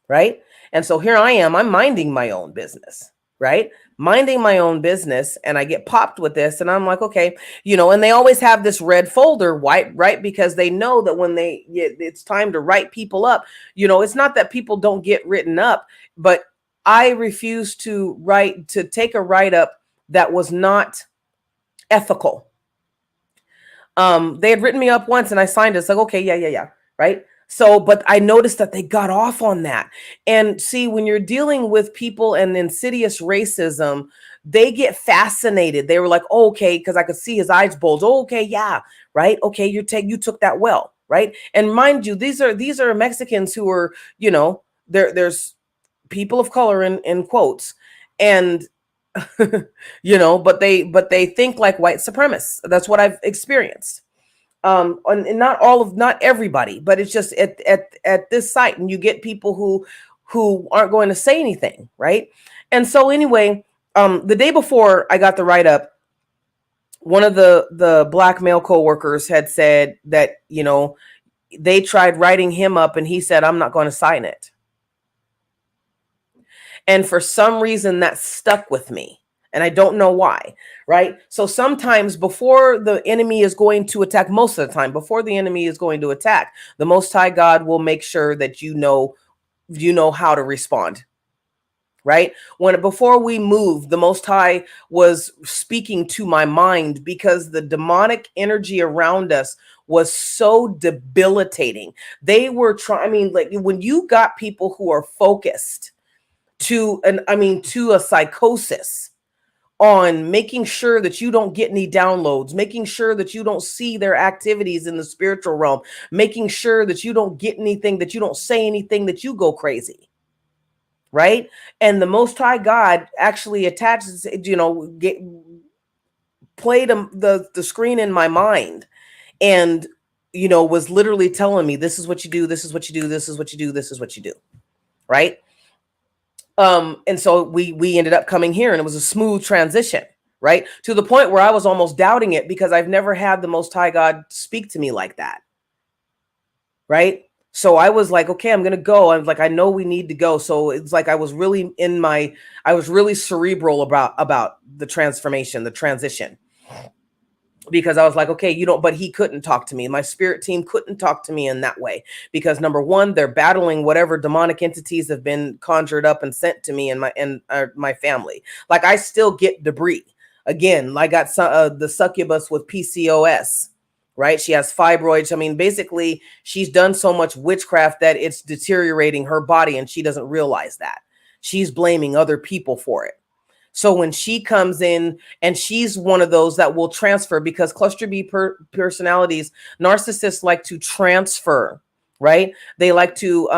right? And so here I am, I'm minding my own business, right? Minding my own business, and I get popped with this, and I'm like, okay, and they always have this red folder, right? Because they know that when it's time to write people up, it's not that people don't get written up, but I refuse to take a write-up that was not ethical. They had written me up once and I signed it. It's like, okay, yeah. Right. So, but I noticed that they got off on that. And see, when you're dealing with people and insidious racism, they get fascinated. They were like, oh, okay, because I could see his eyes bulge. Oh, okay, yeah, right. Okay, you took that well, right. And mind you, these are Mexicans who are, there's people of color in quotes, and but they think like white supremacists. That's what I've experienced. And not everybody, but it's just at this site, and you get people who aren't going to say anything, right? And so anyway, the day before I got the write-up, one of the Black male coworkers had said that, they tried writing him up and he said, I'm not going to sign it. And for some reason that stuck with me. And I don't know why, right? So sometimes before the enemy is going to attack, most of the time, before the enemy is going to attack, the Most High God will make sure that you know how to respond, right? Before we moved, the Most High was speaking to my mind because the demonic energy around us was so debilitating. They were trying, I mean, like when you got people who are focused to to a psychosis on making sure that you don't get any downloads, making sure that you don't see their activities in the spiritual realm, making sure that you don't get anything, that you don't say anything, that you go crazy. Right? And the Most High God actually attaches, played the screen in my mind, and was literally telling me, this is what you do, this is what you do, this is what you do, this is what you do. Right? And so we ended up coming here, and it was a smooth transition, right? To the point where I was almost doubting it, because I've never had the Most High God speak to me like that. Right? So I was like, okay, I'm going to go. I'm like, I know we need to go. So it's like I was really cerebral about the transformation, the transition, because I was like, okay, but he couldn't talk to me. My spirit team couldn't talk to me in that way, because number one, they're battling whatever demonic entities have been conjured up and sent to me and my family. Like, I still get debris. Again, I got the succubus with PCOS, right? She has fibroids. I mean, basically, she's done so much witchcraft that it's deteriorating her body, and she doesn't realize that. She's blaming other people for it. So when she comes in, and she's one of those that will transfer, because cluster B personalities, narcissists like to transfer, right? They like to,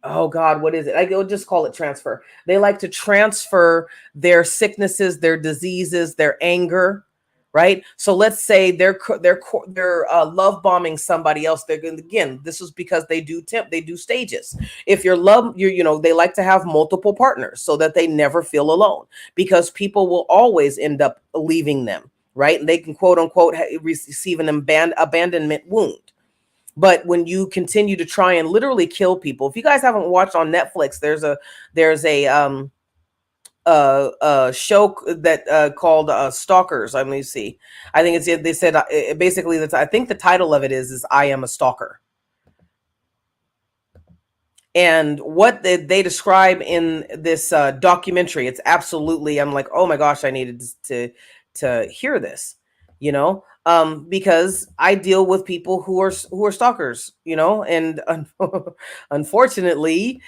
oh God, what is it? I will just call it transfer. They like to transfer their sicknesses, their diseases, their anger, right? So let's say they're love bombing somebody else. They're going, again, this is because they do stages. If you're they like to have multiple partners so that they never feel alone, because people will always end up leaving them, right? They can quote unquote receive an abandonment wound. But when you continue to try and literally kill people, if you guys haven't watched on Netflix, there's a show that called Stalkers. Let me see. I think they said basically that, I think the title of it is I Am a Stalker. And what they describe in this documentary, it's absolutely, I'm like, oh my gosh, I needed to hear this, because I deal with people who are stalkers, and unfortunately,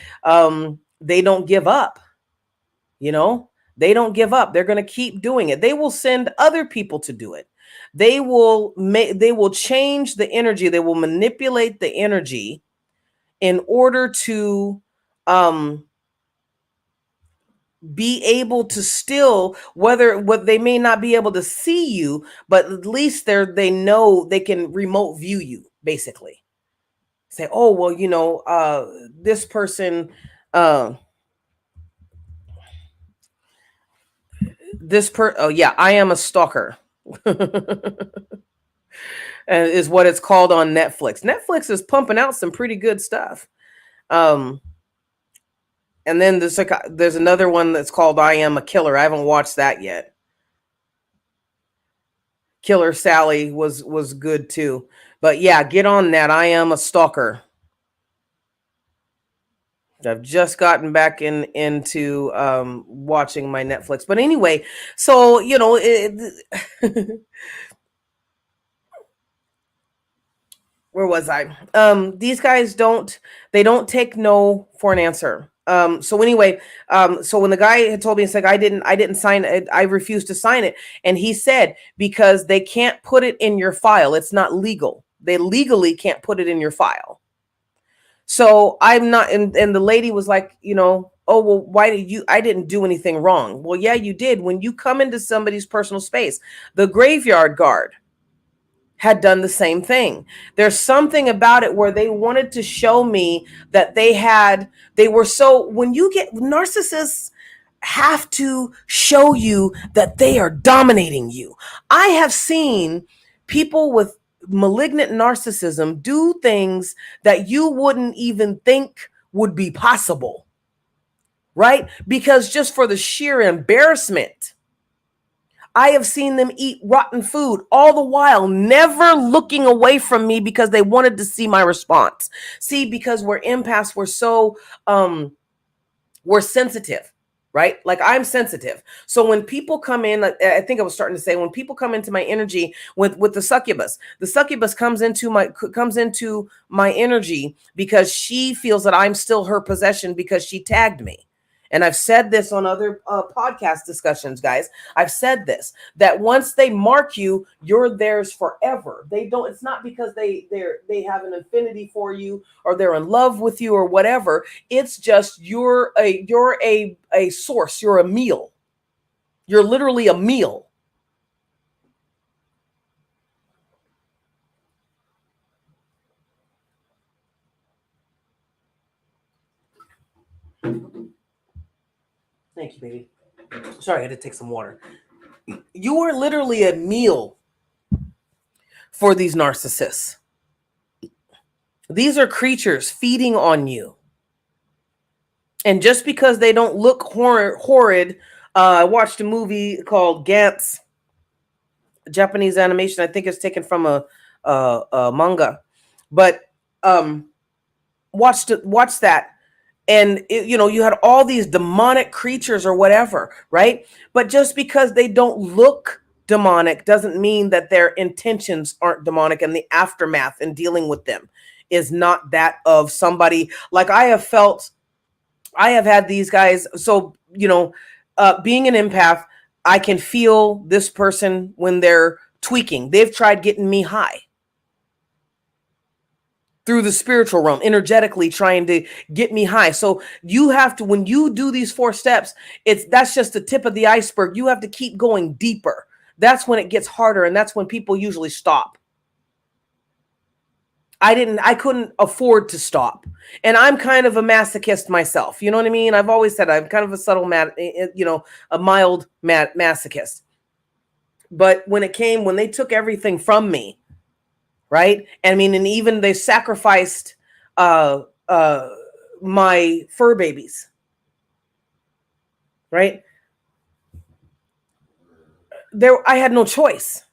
they don't give up. They don't give up. They're going to keep doing it. They will send other people to do it. They will change the energy. They will manipulate the energy in order to be able to still, what they may not be able to see you, but at least they know they can remote view you, basically. Say, oh, well, this person, oh yeah, I Am a Stalker. Is what it's called on Netflix. Netflix is pumping out some pretty good stuff. And then there's another one that's called I Am a Killer. I haven't watched that yet. Killer Sally was good too. But yeah, get on that. I Am a Stalker. I've just gotten back into watching my Netflix. But anyway, so where was I? These guys don't take no for an answer. So anyway, so when the guy had told me, it's like, I didn't sign it, I refused to sign it. And he said, because they can't put it in your file. It's not legal. They legally can't put it in your file. So I'm not, and the lady was like, oh, well, why did I didn't do anything wrong. Well, yeah, you did. When you come into somebody's personal space, the graveyard guard had done the same thing. There's something about it where they wanted to show me that when you get narcissists, have to show you that they are dominating you. I have seen people with malignant narcissism do things that you wouldn't even think would be possible, right? Because just for the sheer embarrassment, I have seen them eat rotten food, all the while never looking away from me, because they wanted to see my response. See, because we're empaths, we're so we're sensitive. right? Like I'm sensitive. So when people come in, I think I was starting to say, when people come into my energy with the succubus comes into my energy because she feels that I'm still her possession because she tagged me. And I've said this on other podcast discussions, guys. I've said this, that once they mark you, you're theirs forever. They don't. It's not because they have an affinity for you or they're in love with you or whatever. It's just you're a source. You're a meal. You're literally a meal. Thank you, baby. Sorry, I had to take some water. You are literally a meal for these narcissists. These are creatures feeding on you. And just because they don't look horrid, I watched a movie called Gantz, Japanese animation. I think it's taken from a manga, but watch that, and you had all these demonic creatures or whatever, right? But just because they don't look demonic doesn't mean that their intentions aren't demonic, and the aftermath in dealing with them is not that of somebody like I have had these guys. So, being an empath, I can feel this person when they're tweaking. They've tried getting me high through the spiritual realm, energetically trying to get me high. So you have to, when you do these 4 steps, that's just the tip of the iceberg. You have to keep going deeper. That's when it gets harder. And that's when people usually stop. I couldn't afford to stop. And I'm kind of a masochist myself. You know what I mean? I've always said I'm kind of a subtle, a mild masochist. But when they took everything from me, right? I mean, and even they sacrificed my fur babies, right? I had no choice.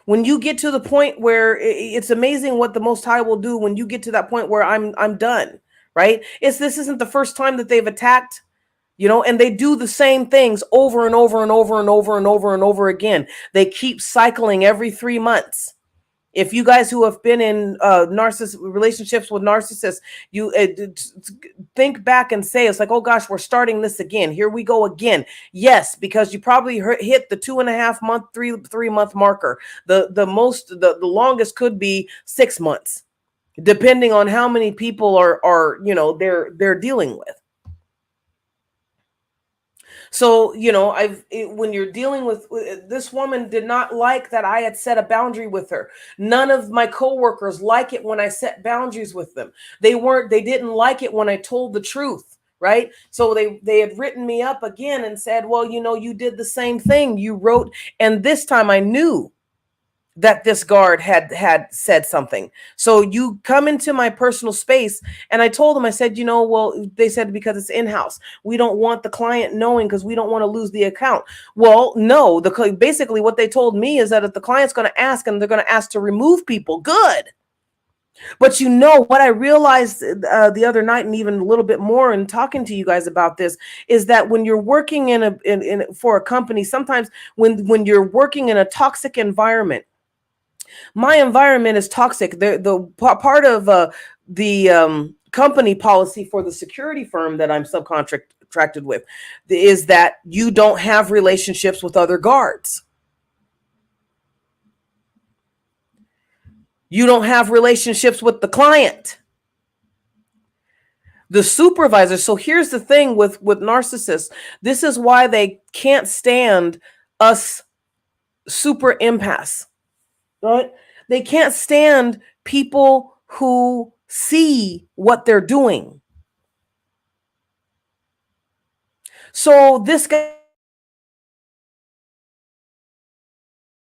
When you get to the point where it's amazing what the Most High will do when you get to that point where I'm done, right? This isn't the first time that they've attacked, and they do the same things over and over and over and over and over and over again. They keep cycling every 3 months. If you guys who have been in relationships with narcissists, you think back and say, it's like, oh gosh, we're starting this again. Here we go again. Yes, because you probably hit the 2.5 month, 3 month marker. The longest could be 6 months, depending on how many people are they're dealing with. So, when you're dealing with this woman did not like that I had set a boundary with her. None of my coworkers like it when I set boundaries with them. They didn't like it when I told the truth, right? So they had written me up again and said, well, you did the same thing. You wrote, and this time I knew that this guard had said something. So you come into my personal space, and I told them, I said, well, they said because it's in-house. We don't want the client knowing because we don't want to lose the account. Well, no, basically what they told me is that if the client's going to ask and they're going to ask to remove people, good. But what I realized the other night, and even a little bit more in talking to you guys about this, is that when you're working for a company, sometimes when you're working in a toxic environment, my environment is toxic. The part of the company policy for the security firm that I'm subcontracted with is that you don't have relationships with other guards. You don't have relationships with the client, the supervisor. So here's the thing with narcissists. This is why they can't stand us super empaths, right? They can't stand people who see what they're doing. So this guy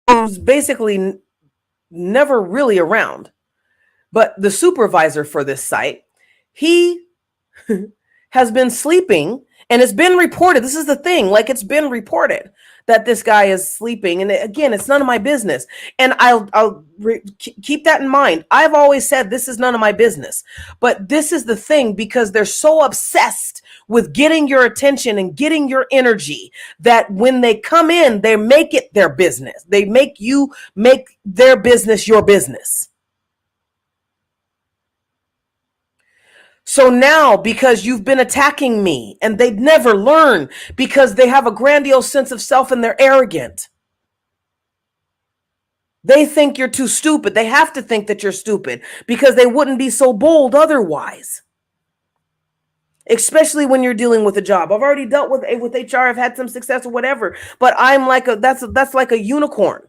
was basically never really around, but the supervisor for this site, he has been sleeping And it's been reported. This is the thing. Like, it's been reported that this guy is sleeping. And again, it's none of my business. And keep that in mind. I've always said this is none of my business. But this is the thing, because they're so obsessed with getting your attention and getting your energy that when they come in, they make it their business. They make their business your business. So now, because you've been attacking me, and they'd never learn, because they have a grandiose sense of self and they're arrogant. They think you're too stupid. They have to think that you're stupid because they wouldn't be so bold otherwise. Especially when you're dealing with a job. I've already dealt with HR. I've had some success or whatever, but I'm like that's like a unicorn.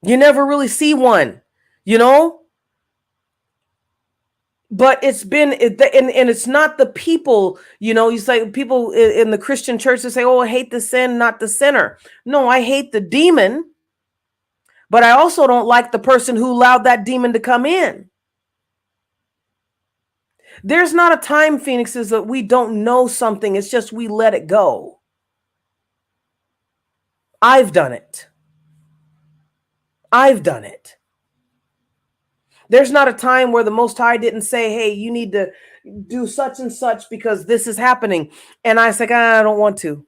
You never really see one, you know? But it's been, and it's not the people, you say people in the Christian church, they say, oh, I hate the sin, not the sinner. No, I hate the demon, but I also don't like the person who allowed that demon to come in. There's not a time, Phoenixes, that we don't know something. It's just we let it go. I've done it. There's not a time where the Most High didn't say, hey, you need to do such and such because this is happening. And I said, I don't want to.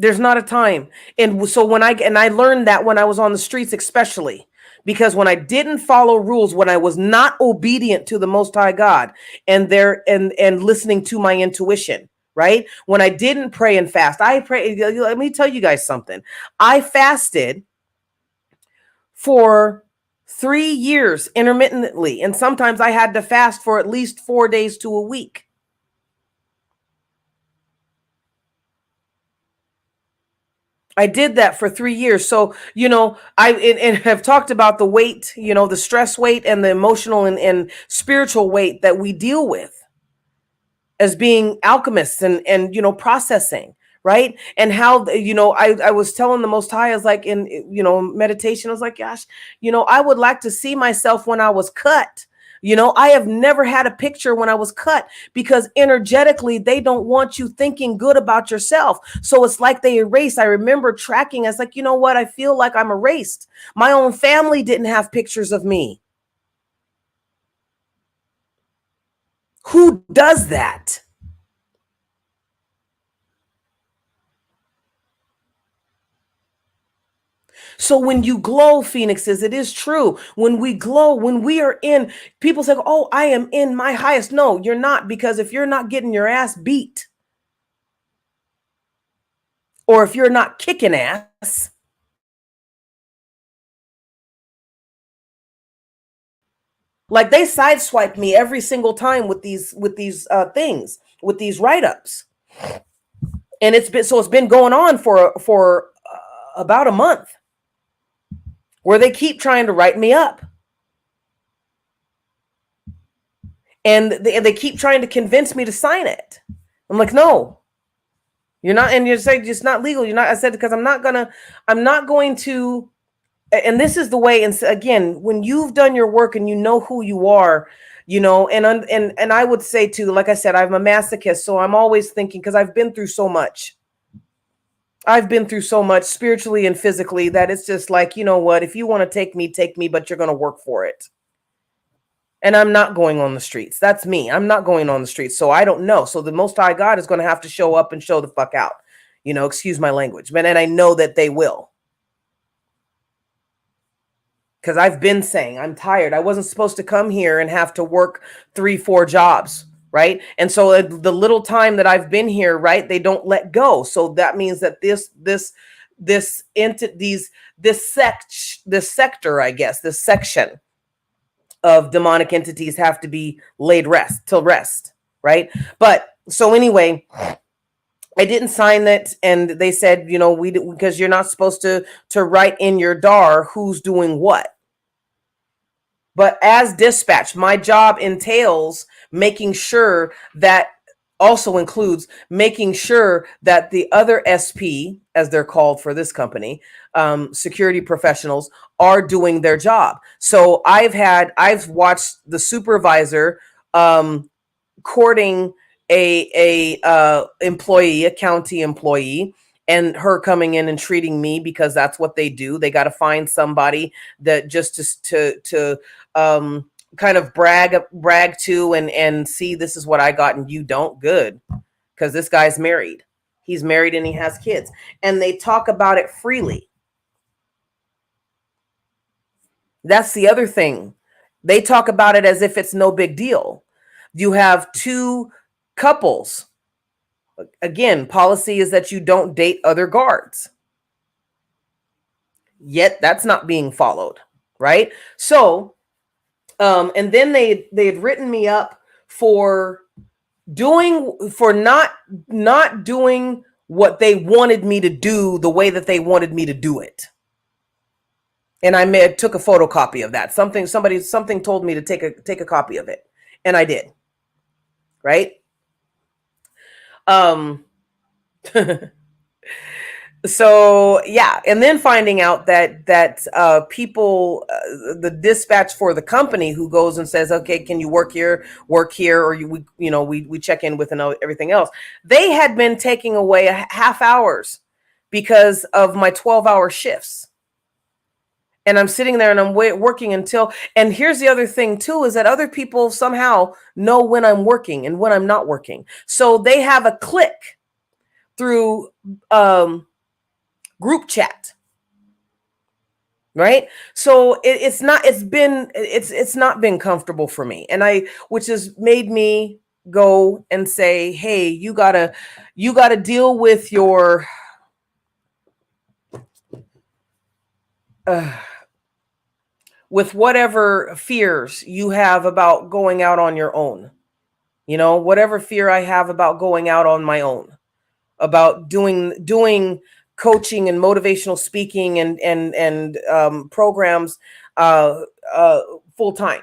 There's not a time. And so I learned that when I was on the streets, especially because when I didn't follow rules, when I was not obedient to the Most High God and listening to my intuition, right? When I didn't pray and fast, let me tell you guys something. I fasted for 3 years intermittently. And sometimes I had to fast for at least 4 days to a week. I did that for 3 years. So, I have talked about the weight, the stress weight and the emotional and spiritual weight that we deal with as being alchemists and processing, right? And how, I was telling the Most High, I was like in, meditation, I was like, gosh, I would like to see myself when I was cut. I have never had a picture when I was cut because energetically, they don't want you thinking good about yourself. So it's like they erase. I remember tracking. I was like, you know what? I feel like I'm erased. My own family didn't have pictures of me. Who does that? So when you glow, Phoenixes, it is true. When we glow, when we are in, people say, oh, I am in my highest. No, you're not, because if you're not getting your ass beat, or if you're not kicking ass, like they sideswipe me every single time with these things, with these write-ups. And it's been going on for about a month where they keep trying to write me up. And they keep trying to convince me to sign it. I'm like, no, you're not. And you say it's not legal. You're not. I said, because I'm not going to. And this is the way. And again, when you've done your work and you know who you are, and I would say too, like I said, I'm a masochist. So I'm always thinking, because I've been through so much. I've been through so much spiritually and physically that it's just like, you know what, if you want to take me, but you're going to work for it. And I'm not going on the streets. That's me. I'm not going on the streets. So I don't know. So the Most High God is going to have to show up and show the fuck out. Excuse my language. And I know that they will. Because I've been saying I'm tired. I wasn't supposed to come here and have to work 3-4 jobs. Right. And so the little time that I've been here, right, they don't let go. So that means that this sector, I guess, this section of demonic entities have to be laid to rest. Right. But so anyway, I didn't sign it. And they said, because you're not supposed to write in your DAR who's doing what. But as dispatch, my job entails making sure that also includes making sure that the other SP, as they're called for this company, security professionals, are doing their job. So I've watched the supervisor courting a employee, a county employee, and her coming in and treating me because that's what they do. They got to find somebody that just to kind of brag to and see, this is what I got and you don't. Good, because this guy's married. He's married and he has kids, and they talk about it freely. That's the other thing. They talk about it as if it's no big deal. You have two couples. Again, policy is that you don't date other guards. Yet that's not being followed, right? So, and then they had written me up for not doing what they wanted me to do the way that they wanted me to do it. And took a photocopy of that. Something told me to take a copy of it, and I did. Right? So yeah, and then finding out that people, the dispatch for the company who goes and says, okay, can you work here, or we check in with and everything else. They had been taking away half hours because of my 12-hour shifts. And I'm sitting there and I'm working until, and here's the other thing too, is that other people somehow know when I'm working and when I'm not working. So they have a click through group chat, right? So it's not been comfortable for me, and which has made me go and say, hey, you gotta deal with your with whatever fears you have about going out on your own. Whatever fear I have about going out on my own, about doing coaching and motivational speaking and programs full time.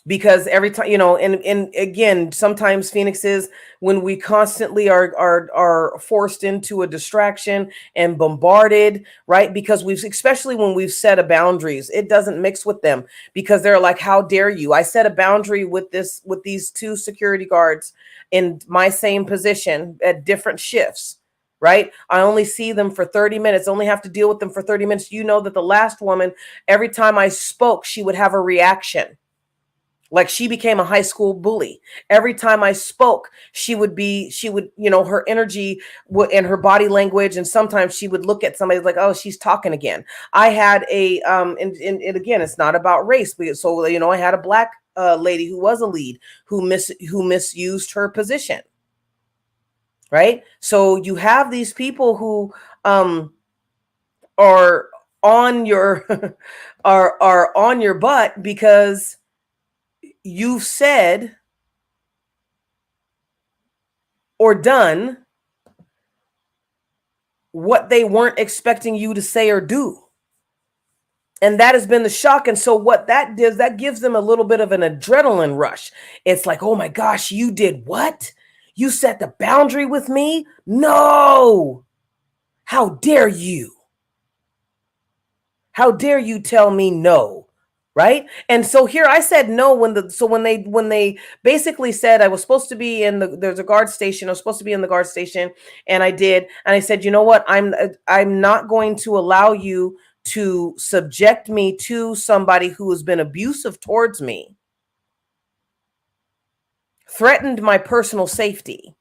Because every time, and again, sometimes Phoenix is when we constantly are forced into a distraction and bombarded, right? Because especially when we've set a boundaries, it doesn't mix with them, because they're like, how dare you? I set a boundary with these two security guards in my same position at different shifts, right? I only see them for 30 minutes, only have to deal with them for 30 minutes. That the last woman, every time I spoke, she would have a reaction. Like she became a high school bully. Every time I spoke, she would, her energy and her body language. And sometimes she would look at somebody like, oh, she's talking again. I had and again, it's not about race. So, I had a black lady who was a lead who misused her position. Right. So you have these people who are on your, are on your butt because you've said or done what they weren't expecting you to say or do. And that has been the shock. And so what that does, that gives them a little bit of an adrenaline rush. It's like, oh my gosh, you did what? You set the boundary with me? No. How dare you? How dare you tell me no? Right? And so here I said no when they basically said I was supposed to be there's a guard station. I was supposed to be in the guard station, and I did. And I said, you know what? I'm not going to allow you to subject me to somebody who has been abusive towards me, threatened my personal safety.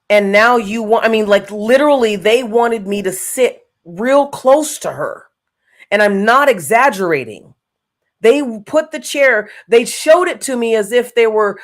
And now literally they wanted me to sit real close to her. And I'm not exaggerating. They put the chair, they showed it to me as if they were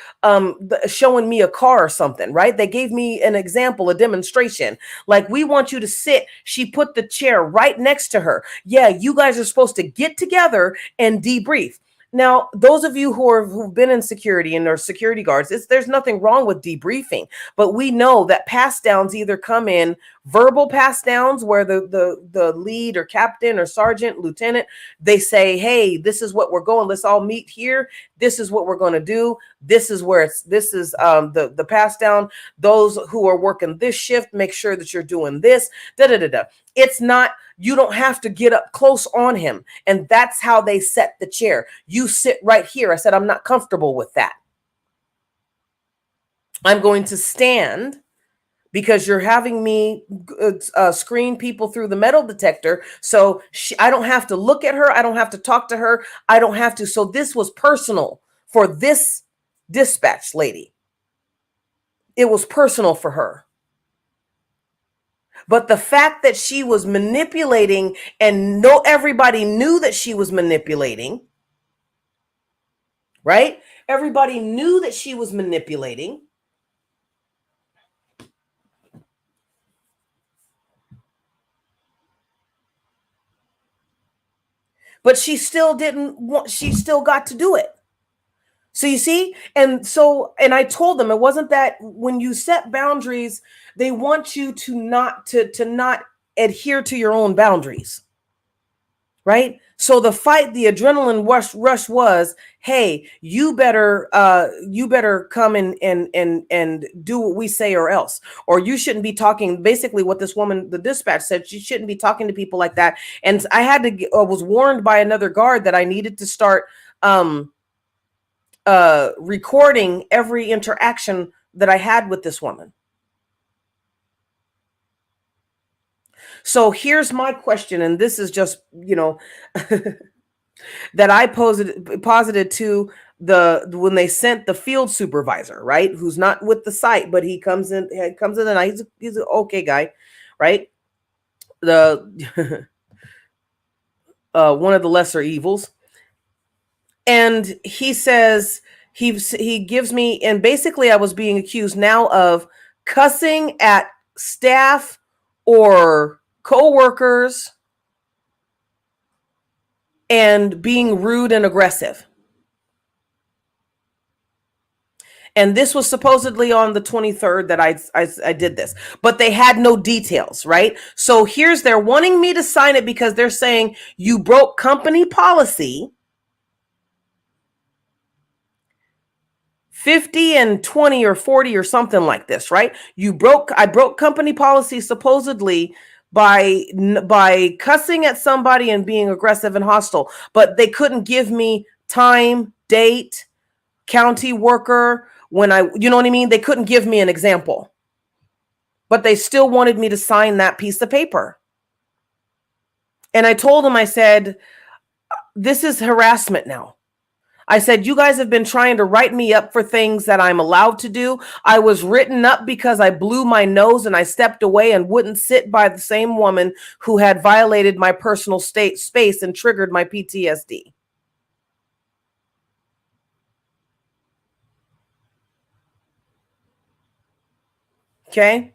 showing me a car or something, right? They gave me an example, a demonstration. Like, we want you to sit. She put the chair right next to her. Yeah, you guys are supposed to get together and debrief. Now, those of you who've been in security and are security guards, there's nothing wrong with debriefing, but we know that pass downs either come in verbal pass downs where the lead or captain or sergeant, lieutenant, they say, hey, this is what we're going, let's all meet here, this is what we're going to do, this is where this is the pass down, those who are working this shift, make sure that you're doing this, da da da da. It's not, you don't have to get up close on him. And that's how they set the chair. You sit right here. I said, I'm not comfortable with that. I'm going to stand because you're having me screen people through the metal detector. So I don't have to look at her. I don't have to talk to her. I don't have to. So this was personal for this dispatch lady. It was personal for her. But the fact that she was manipulating and everybody knew that she was manipulating, right? Everybody knew that she was manipulating. But she still didn't want, she still got to do it. So you see, and I told them it wasn't that when you set boundaries, they want you to not adhere to your own boundaries. Right? So the fight, the adrenaline rush was, hey, you better come and do what we say or else. Or you shouldn't be talking, basically what this woman, the dispatch said, she shouldn't be talking to people like that. And I had to was warned by another guard that I needed to start recording every interaction that I had with this woman. So here's my question, and this is just, that I posited to when they sent the field supervisor, right? Who's not with the site, but he comes in the night. He's an okay guy, right? The one of the lesser evils. And he says, he gives me, and basically I was being accused now of cussing at staff or co-workers and being rude and aggressive. And this was supposedly on the 23rd that I did this, but they had no details, right? So they're wanting me to sign it because they're saying you broke company policy 50 and 20 or 40 or something like this, right? I broke company policy supposedly by cussing at somebody and being aggressive and hostile, but they couldn't give me time, date, county worker, you know what I mean? They couldn't give me an example, but they still wanted me to sign that piece of paper. And I told them, I said, this is harassment now. I said, you guys have been trying to write me up for things that I'm allowed to do. I was written up because I blew my nose and I stepped away and wouldn't sit by the same woman who had violated my personal space and triggered my PTSD. Okay.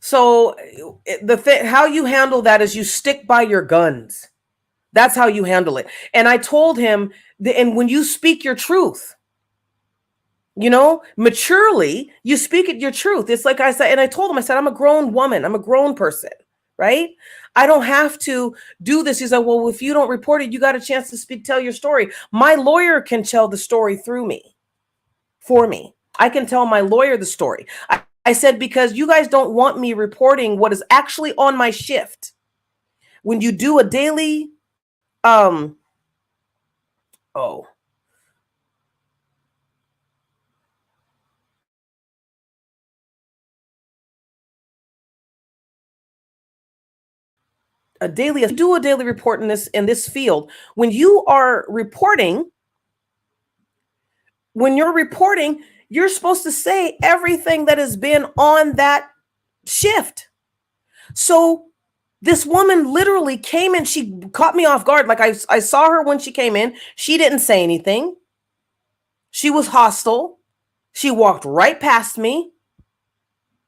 So how you handle that is you stick by your guns. That's how you handle it. And I told him, and when you speak your truth, maturely, you speak your truth. It's like I said, and I told him, I said, I'm a grown woman. I'm a grown person, right? I don't have to do this. He's like, well, if you don't report it, you got a chance to tell your story. My lawyer can tell the story for me. I can tell my lawyer the story. I said, because you guys don't want me reporting what is actually on my shift. When you do a daily, a daily report in this field, when you're reporting, you're supposed to say everything that has been on that shift. So this woman literally came in, she caught me off guard. Like I saw her when she came in, she didn't say anything. She was hostile. She walked right past me.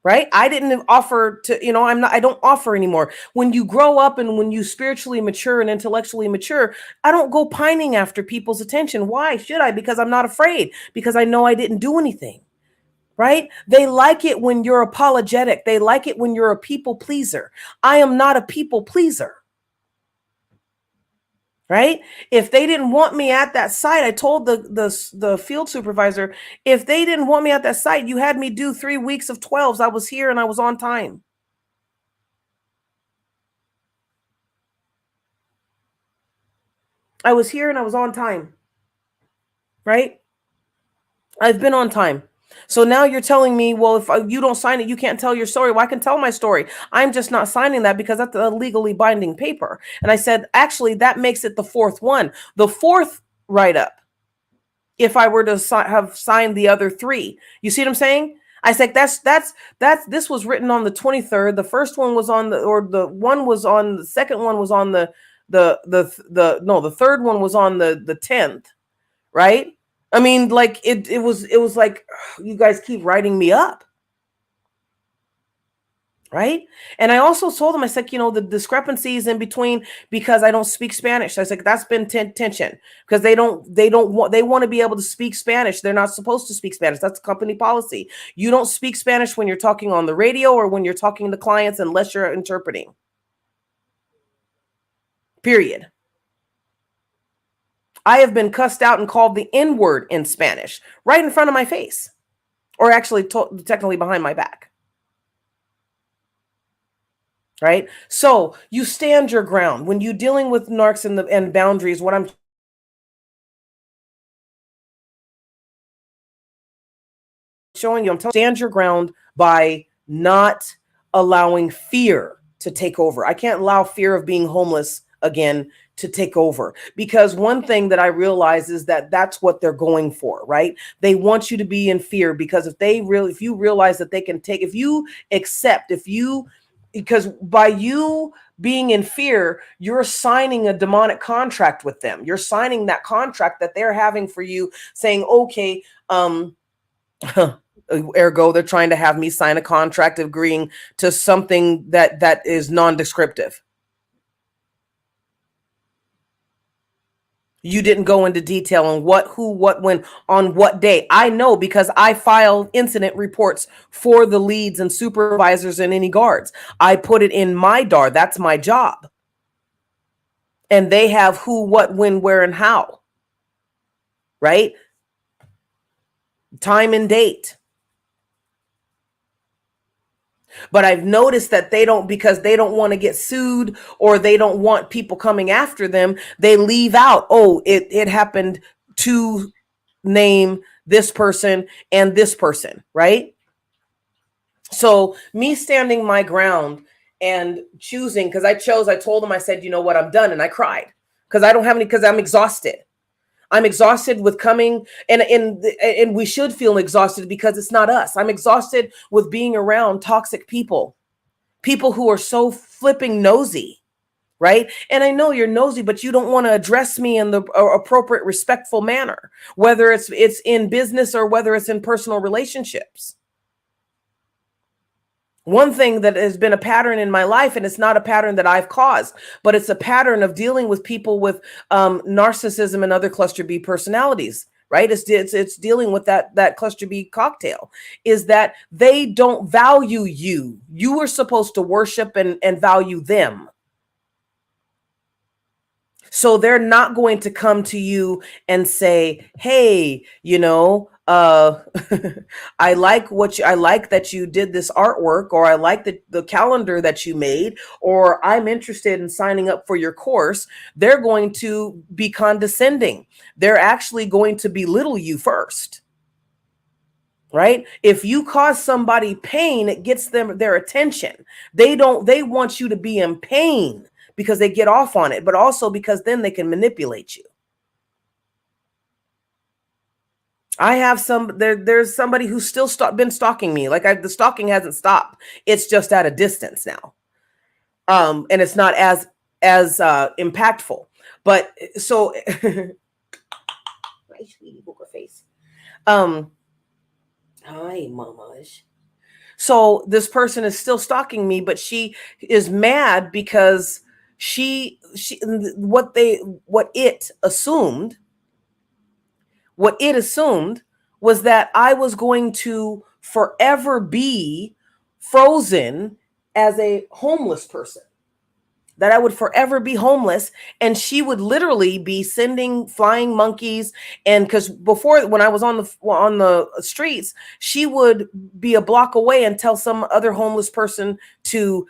Right? I didn't offer to, I don't offer anymore. When you grow up and when you spiritually mature and intellectually mature, I don't go pining after people's attention. Why should I? Because I'm not afraid, because I know I didn't do anything. right? They like it when you're apologetic. They like it when you're a people pleaser. I am not a people pleaser. Right? If they didn't want me at that site, I told the field supervisor, if they didn't want me at that site, you had me do 3 weeks of 12s. I was here and I was on time. I was here and I was on time. Right? I've been on time. So now you're telling me, well, if you don't sign it, you can't tell your story. Well, I can tell my story. I'm just not signing that because that's a legally binding paper. And I said, actually, that makes it the fourth one. The fourth write up, if I were to have signed the other three. You see what I'm saying? I said that's this was written on the 23rd. The first one was on the one was on the second one was on the third one was on the 10th, right? I mean, like it was like, you guys keep writing me up. Right. And I also told them, I said, the discrepancies in between, because I don't speak Spanish. I said, that's been tension, because they want to be able to speak Spanish. They're not supposed to speak Spanish. That's company policy. You don't speak Spanish when you're talking on the radio or when you're talking to clients unless you're interpreting. Period. I have been cussed out and called the N word in Spanish right in front of my face, or actually technically behind my back. Right? So you stand your ground when you're dealing with narcs and boundaries. What I'm showing you, stand your ground by not allowing fear to take over. I can't allow fear of being homeless again to take over, because one thing that I realize is that that's what they're going for, right? They want you to be in fear, because if you realize that they can take, because by you being in fear, you're signing a demonic contract with them. You're signing that contract that they're having for you, saying, okay, ergo, they're trying to have me sign a contract agreeing to something that is non-descriptive. You didn't go into detail on what, who, what, when, on what day. I know, because I file incident reports for the leads and supervisors and any guards. I put it in my DAR. That's my job. And they have who, what, when, where, and how. Right? Time and date. But I've noticed that they don't, because they don't want to get sued, or they don't want people coming after them. They leave out, oh, it happened to name this person and this person, right? So me standing my ground and choosing, because I told them, I said, you know what, I'm done. And I cried because I don't have any, because I'm exhausted. I'm exhausted with coming, and we should feel exhausted because it's not us. I'm exhausted with being around toxic people who are so flipping nosy, right? And I know you're nosy, but you don't want to address me in the appropriate, respectful manner, whether it's in business or whether it's in personal relationships. One thing that has been a pattern in my life, and it's not a pattern that I've caused, but it's a pattern of dealing with people with narcissism and other cluster B personalities, right? It's dealing with that cluster B cocktail, is that they don't value you. You are supposed to worship and value them. So they're not going to come to you and say, hey, I like that you did this artwork, or I like the calendar that you made, or I'm interested in signing up for your course. They're going to be condescending. They're actually going to belittle you first. Right? If you cause somebody pain, it gets them their attention. They want you to be in pain, because they get off on it, but also because then they can manipulate you. I have there's somebody who's still been stalking me. Like the stalking hasn't stopped. It's just at a distance now. And it's not as impactful. But so my sweetie booger face. Hi, mamas. So this person is still stalking me, but she is mad because what it assumed was that I was going to forever be frozen as a homeless person, that I would forever be homeless. And she would literally be sending flying monkeys. And because before, when I was on the streets, she would be a block away and tell some other homeless person to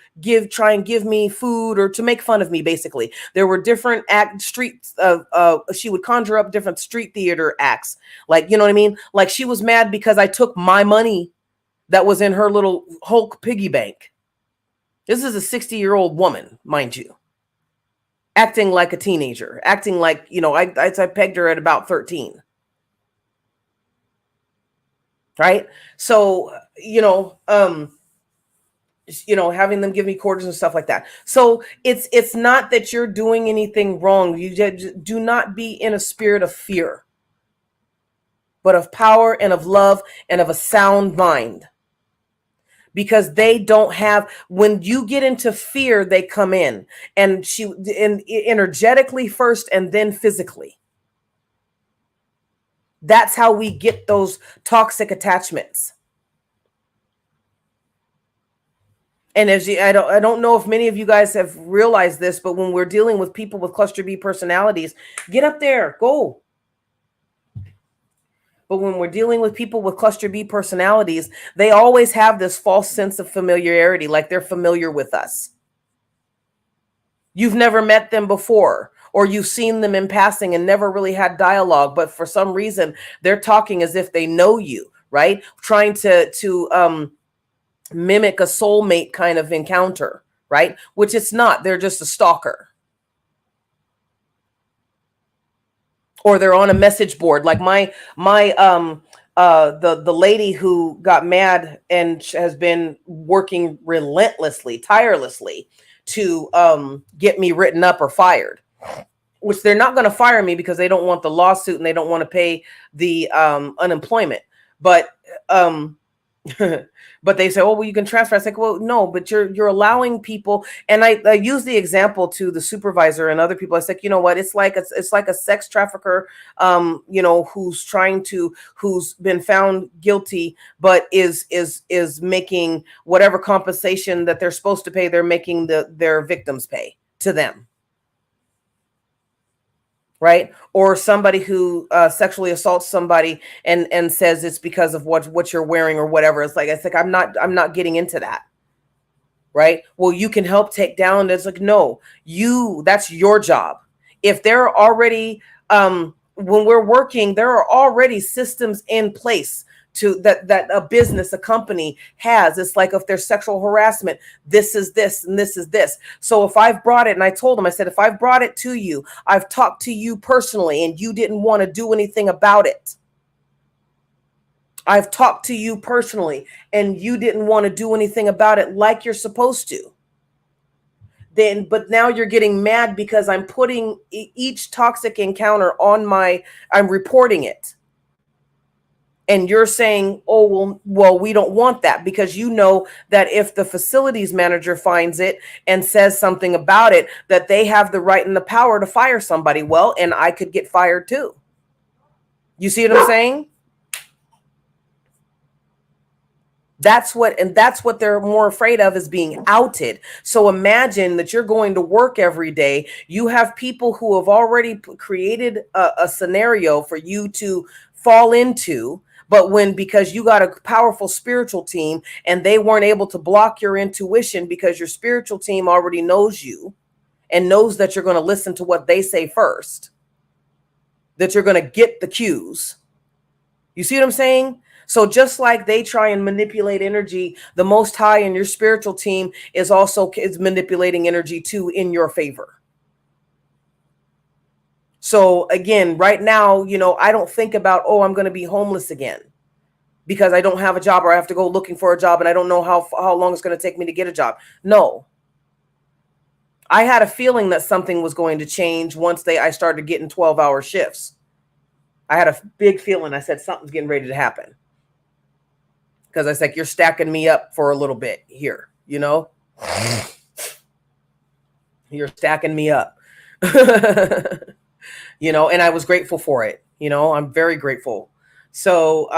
try and give me food or to make fun of me. Basically, there were different streets of she would conjure up different street theater acts, like, you know what I mean? Like, she was mad because I took my money that was in her little Hulk piggy bank. This is a 60-year-old woman, mind you, acting like a teenager, acting like, I pegged her at about 13. Right? So, having them give me quarters and stuff like that. So it's not that you're doing anything wrong. You just do not be in a spirit of fear, but of power and of love and of a sound mind. Because they don't have, when you get into fear, they come in, and energetically first and then physically. That's how we get those toxic attachments. And I don't know if many of you guys have realized this, but when we're dealing with people with cluster B personalities, get up there, go. But when we're dealing with people with cluster B personalities, they always have this false sense of familiarity, like they're familiar with us. You've never met them before, or you've seen them in passing and never really had dialogue, but for some reason they're talking as if they know you, right? Trying to mimic a soulmate kind of encounter, right? Which it's not. They're just a stalker. Or they're on a message board, like the lady who got mad and has been working relentlessly, tirelessly to get me written up or fired, which they're not going to fire me because they don't want the lawsuit and they don't want to pay the unemployment. But but they say, oh, well, you can transfer. I was like, well, no, but you're allowing people. And I use the example to the supervisor and other people. I said, you know what? It's like a sex trafficker, who's been found guilty, but is making whatever compensation that they're supposed to pay. They're making their victims pay to them. Right? Or somebody who sexually assaults somebody and says it's because of what you're wearing or whatever. It's like I'm not getting into that. Right? Well, you can help take down. It's like, no, that's your job. If they're already when we're working, there are already systems in place to that a business, a company has. It's like, if there's sexual harassment, this is this and this is this. So if I've brought it, and I told them, I said, if I've brought it to you, I've talked to you personally and you didn't want to do anything about it. I've talked to you personally and you didn't want to do anything about it like you're supposed to. But now you're getting mad because I'm putting each toxic encounter on I'm reporting it. And you're saying, oh, well, we don't want that, because you know that if the facilities manager finds it and says something about it, that they have the right and the power to fire somebody. Well, and I could get fired too. You see what I'm saying? That's what they're more afraid of, is being outed. So imagine that you're going to work every day. You have people who have already created a scenario for you to fall into. But because you got a powerful spiritual team and they weren't able to block your intuition, because your spiritual team already knows you and knows that you're going to listen to what they say first, that you're going to get the cues. You see what I'm saying? So just like they try and manipulate energy, the Most High and your spiritual team is manipulating energy too in your favor. So again, right now, I don't think about, oh, I'm going to be homeless again because I don't have a job, or I have to go looking for a job and I don't know how long it's going to take me to get a job. No. I had a feeling that something was going to change once I started getting 12-hour shifts. I had a big feeling. I said, something's getting ready to happen. Because I was like, you're stacking me up for a little bit here, You're stacking me up. And I was grateful for it. I'm very grateful. So,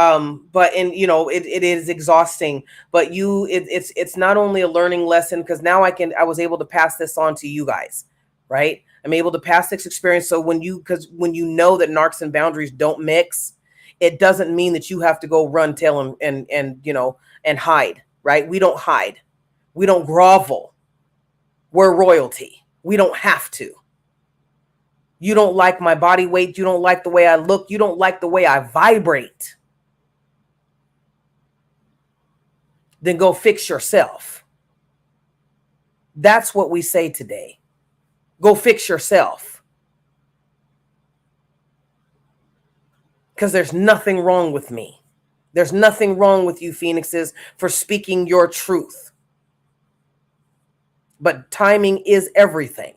but it is exhausting, but it's not only a learning lesson, because now I was able to pass this on to you guys, right? I'm able to pass this experience. So because when you know that narcs and boundaries don't mix, it doesn't mean that you have to go run, tail, and hide, right? We don't hide. We don't grovel. We're royalty. We don't have to. You don't like my body weight. You don't like the way I look. You don't like the way I vibrate. Then go fix yourself. That's what we say today. Go fix yourself. Because there's nothing wrong with me. There's nothing wrong with you, Phoenixes, for speaking your truth. But timing is everything.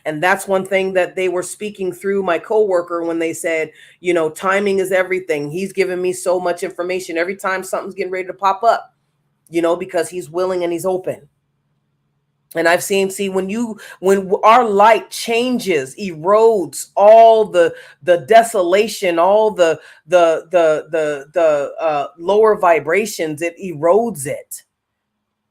And that's one thing that they were speaking through my coworker when they said, timing is everything. He's given me so much information every time something's getting ready to pop up, because he's willing and he's open. And I've seen, when our light changes, erodes all the desolation, all the lower vibrations, it erodes it.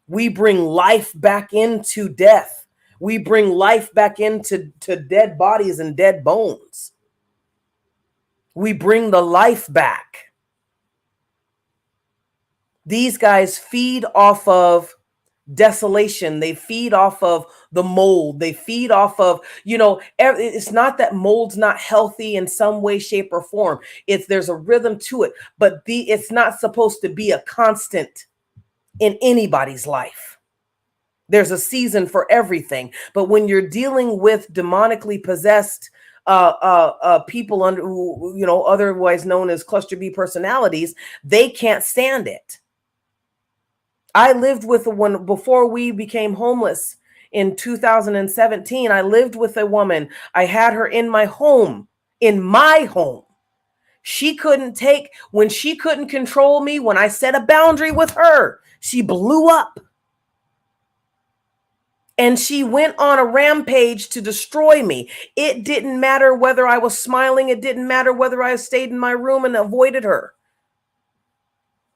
We bring life back into death. We bring life back into dead bodies and dead bones. We bring the life back. These guys feed off of desolation. They feed off of the mold. They feed off of, it's not that mold's not healthy in some way, shape, or form. There's a rhythm to it, but it's not supposed to be a constant in anybody's life. There's a season for everything. But when you're dealing with demonically possessed people otherwise known as cluster B personalities, they can't stand it. I lived with one before we became homeless in 2017. I lived with a woman. I had her in my home. She couldn't when she couldn't control me, when I set a boundary with her, she blew up. And she went on a rampage to destroy me. It didn't matter whether I was smiling. It didn't matter whether I stayed in my room and avoided her.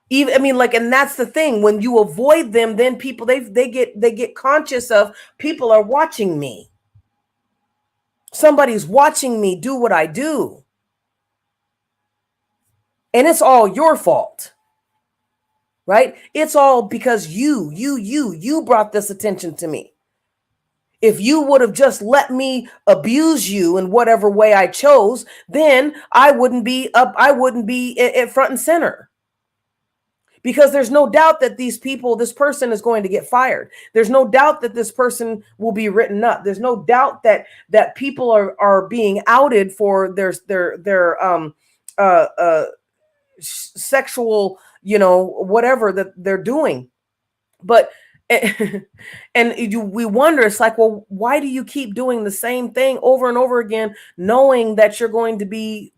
And that's the thing. When you avoid them, then people, they get conscious of, people are watching me. Somebody's watching me do what I do. And it's all your fault. Right? It's all because you brought this attention to me. If you would have just let me abuse you in whatever way I chose, then I wouldn't be at front and center. Because there's no doubt that this person is going to get fired. There's no doubt that this person will be written up. There's no doubt that people are being outed for their sexual, whatever that they're doing. But we wonder, it's like, well, why do you keep doing the same thing over and over again, knowing that you're going to be,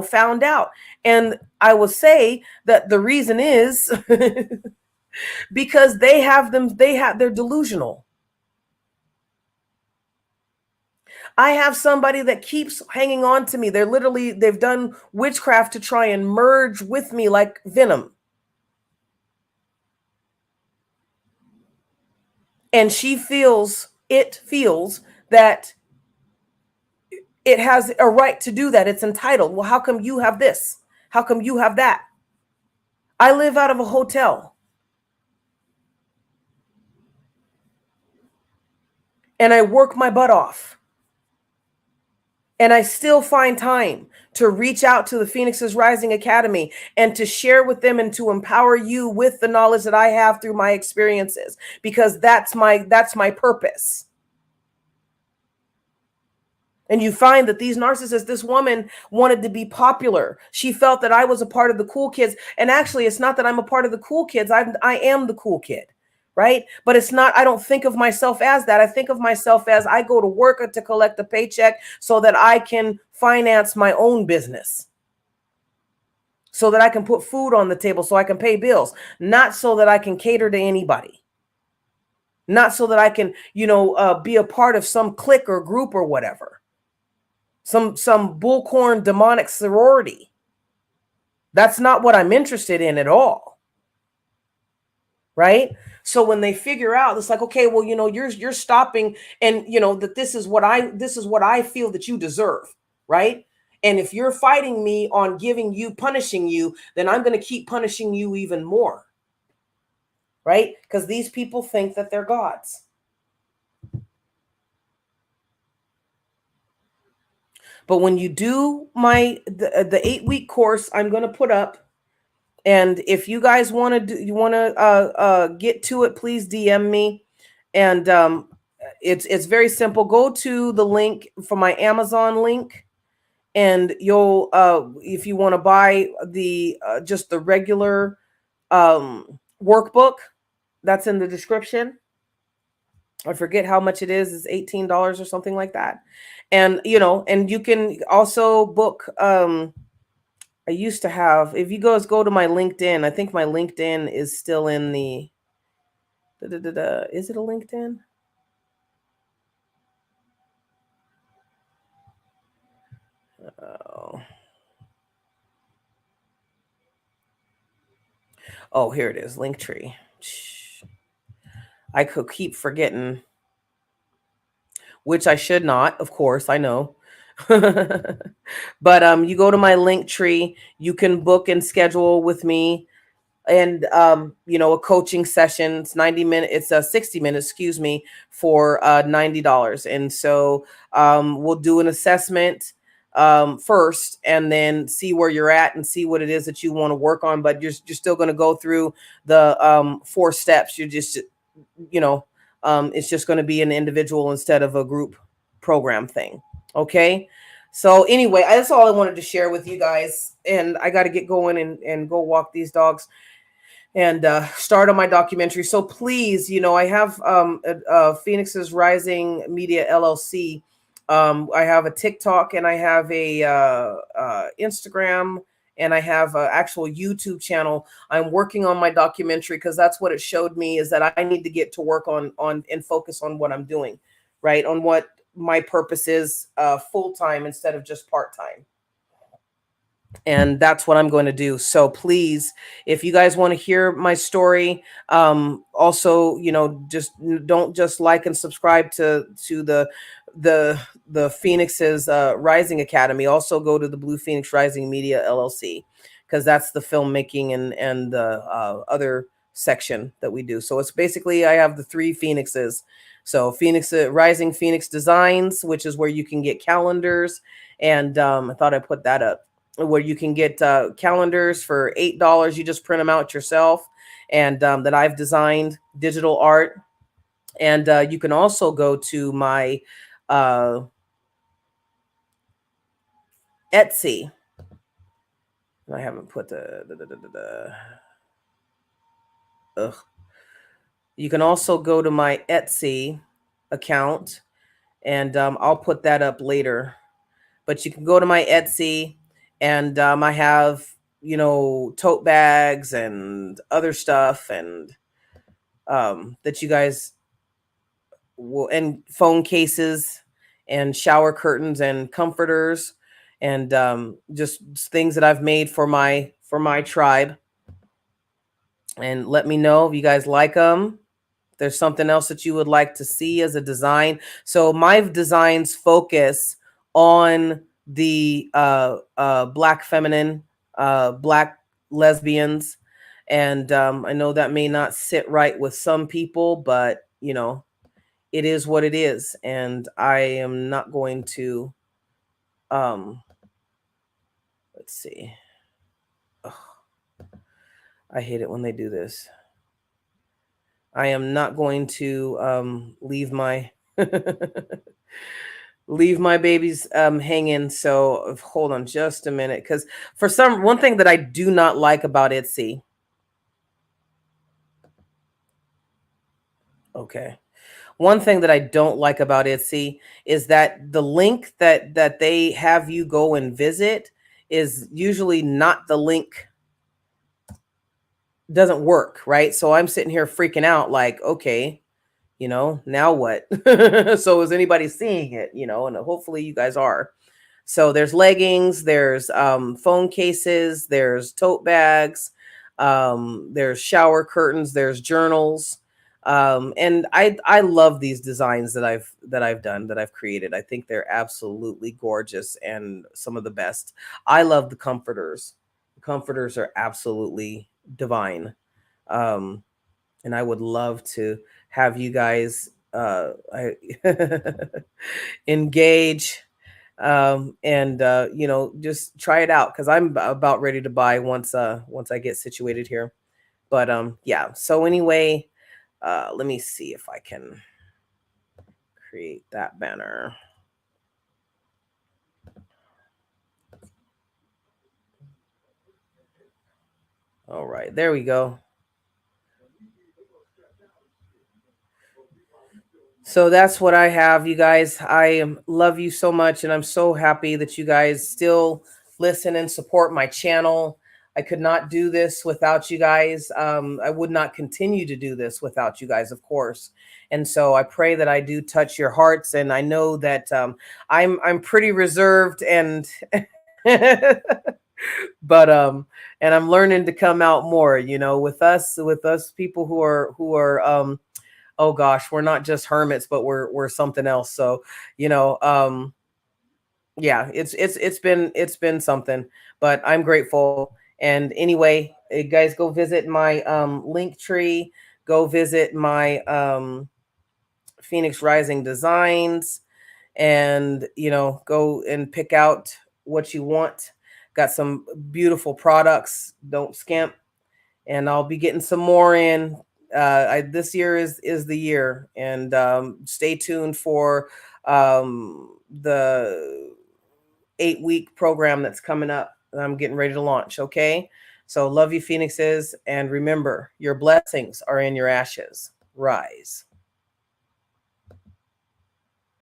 found out? And I will say that the reason is because they're delusional. I have somebody that keeps hanging on to me. They've done witchcraft to try and merge with me like venom. And she feels that it has a right to do that. It's entitled. Well, how come you have this? How come you have that? I live out of a hotel. And I work my butt off. And I still find time to reach out to the Phoenixes Rising Academy and to share with them and to empower you with the knowledge that I have through my experiences, because that's my purpose. And you find that these narcissists, this woman wanted to be popular. She felt that I was a part of the cool kids. And actually, it's not that I'm a part of the cool kids. I am the cool kid, right? But it's not, I don't think of myself as that. I think of myself as, I go to work to collect a paycheck so that I can finance my own business, so that I can put food on the table, so I can pay bills, not so that I can cater to anybody, not so that I can, be a part of some clique or group or whatever. Some bullcorn demonic sorority. That's not what I'm interested in at all. Right? So when they figure out, it's like, okay, well, you're stopping, and that this is what I feel that you deserve, right? And if you're fighting me on punishing you, then I'm going to keep punishing you even more, right? Because these people think that they're gods. But when you do the 8-week course, I'm going to put up. And if you guys get to it, please DM me. And it's very simple. Go to the link for my Amazon link, and you'll if you want to buy the just the regular workbook, that's in the description. I forget how much it is. It's $18 or something like that. And and you can also book. I used to have. If you guys go to my LinkedIn, I think my LinkedIn is still in the. Is it a LinkedIn? Oh, here it is, Linktree. I could keep forgetting, which I should not, of course, I know. But you go to my Linktree, you can book and schedule with me, and a coaching session. It's 90 minutes, it's a 60 minutes, excuse me, for $90. And so we'll do an assessment first, and then see where you're at and see what it is that you want to work on. But you're still going to go through the 4 steps. You're just it's just going to be an individual instead of a group program thing. Okay. So anyway, that's all I wanted to share with you guys, and I got to get going and go walk these dogs and start on my documentary. So please, I have Phoenix's Rising Media LLC. I have a TikTok, and I have a Instagram, and I have an actual YouTube channel. I'm working on my documentary because that's what it showed me, is that I need to get to work on and focus on what I'm doing, right? On what my purpose is full time instead of just part time. And that's what I'm going to do. So please, if you guys want to hear my story, also, just don't just like and subscribe to the Phoenix's Rising Academy. Also go to the Blue Phoenix Rising Media LLC, because that's the filmmaking and the other section that we do. So it's basically, I have the 3 Phoenixes. So Phoenix Rising Phoenix Designs, which is where you can get calendars, and I thought I put that up, where you can get calendars for $8. You just print them out yourself, and that I've designed, digital art. And you can also go to my Etsy. I haven't put ugh. You can also go to my Etsy account, and I'll put that up later. But you can go to my Etsy, and I have, tote bags and other stuff, and that you guys will, and phone cases and shower curtains and comforters, and just things that I've made for my tribe. And let me know if you guys like them. If there's something else that you would like to see as a design. So my designs focus on the Black feminine, Black lesbians. And I know that may not sit right with some people, but it is what it is. And I am not going to, let's see. Ugh, I hate it when they do this. I am not going to leave my leave my babies hanging. So hold on just a minute, because one thing that I do not like about Etsy. Okay. One thing that I don't like about Etsy is that the link that they have you go and visit is usually not the link. Doesn't work, right? So I'm sitting here freaking out like, okay, now what? So is anybody seeing it? And hopefully you guys are. So there's leggings, there's phone cases, there's tote bags, there's shower curtains, there's journals. And I love these designs that I've done, that I've created. I think they're absolutely gorgeous and some of the best. I love the comforters. The comforters are absolutely divine. Um, and I would love to have you guys I engage, and just try it out, because I'm about ready to buy once I get situated here. But yeah, so anyway, let me see if I can create that banner. All right, there we go. So that's what I have, you guys. Love you so much, and I'm so happy that you guys still listen and support my channel. I could not do this without you guys. I would not continue to do this without you guys, of course. And so I pray that I do touch your hearts, and I know that I'm pretty reserved, and but and I'm learning to come out more. With us people who are oh gosh, we're not just hermits, but we're something else. So, you know, yeah, it's been something, but I'm grateful. And anyway, guys, go visit my link tree. Go visit my Phoenix Rising Designs, and go and pick out what you want. Got some beautiful products. Don't skimp. And I'll be getting some more in. This year is the year, and stay tuned for the 8-week program that's coming up. I'm getting ready to launch. Okay, so love you, Phoenixes, and remember, your blessings are in your ashes. Rise.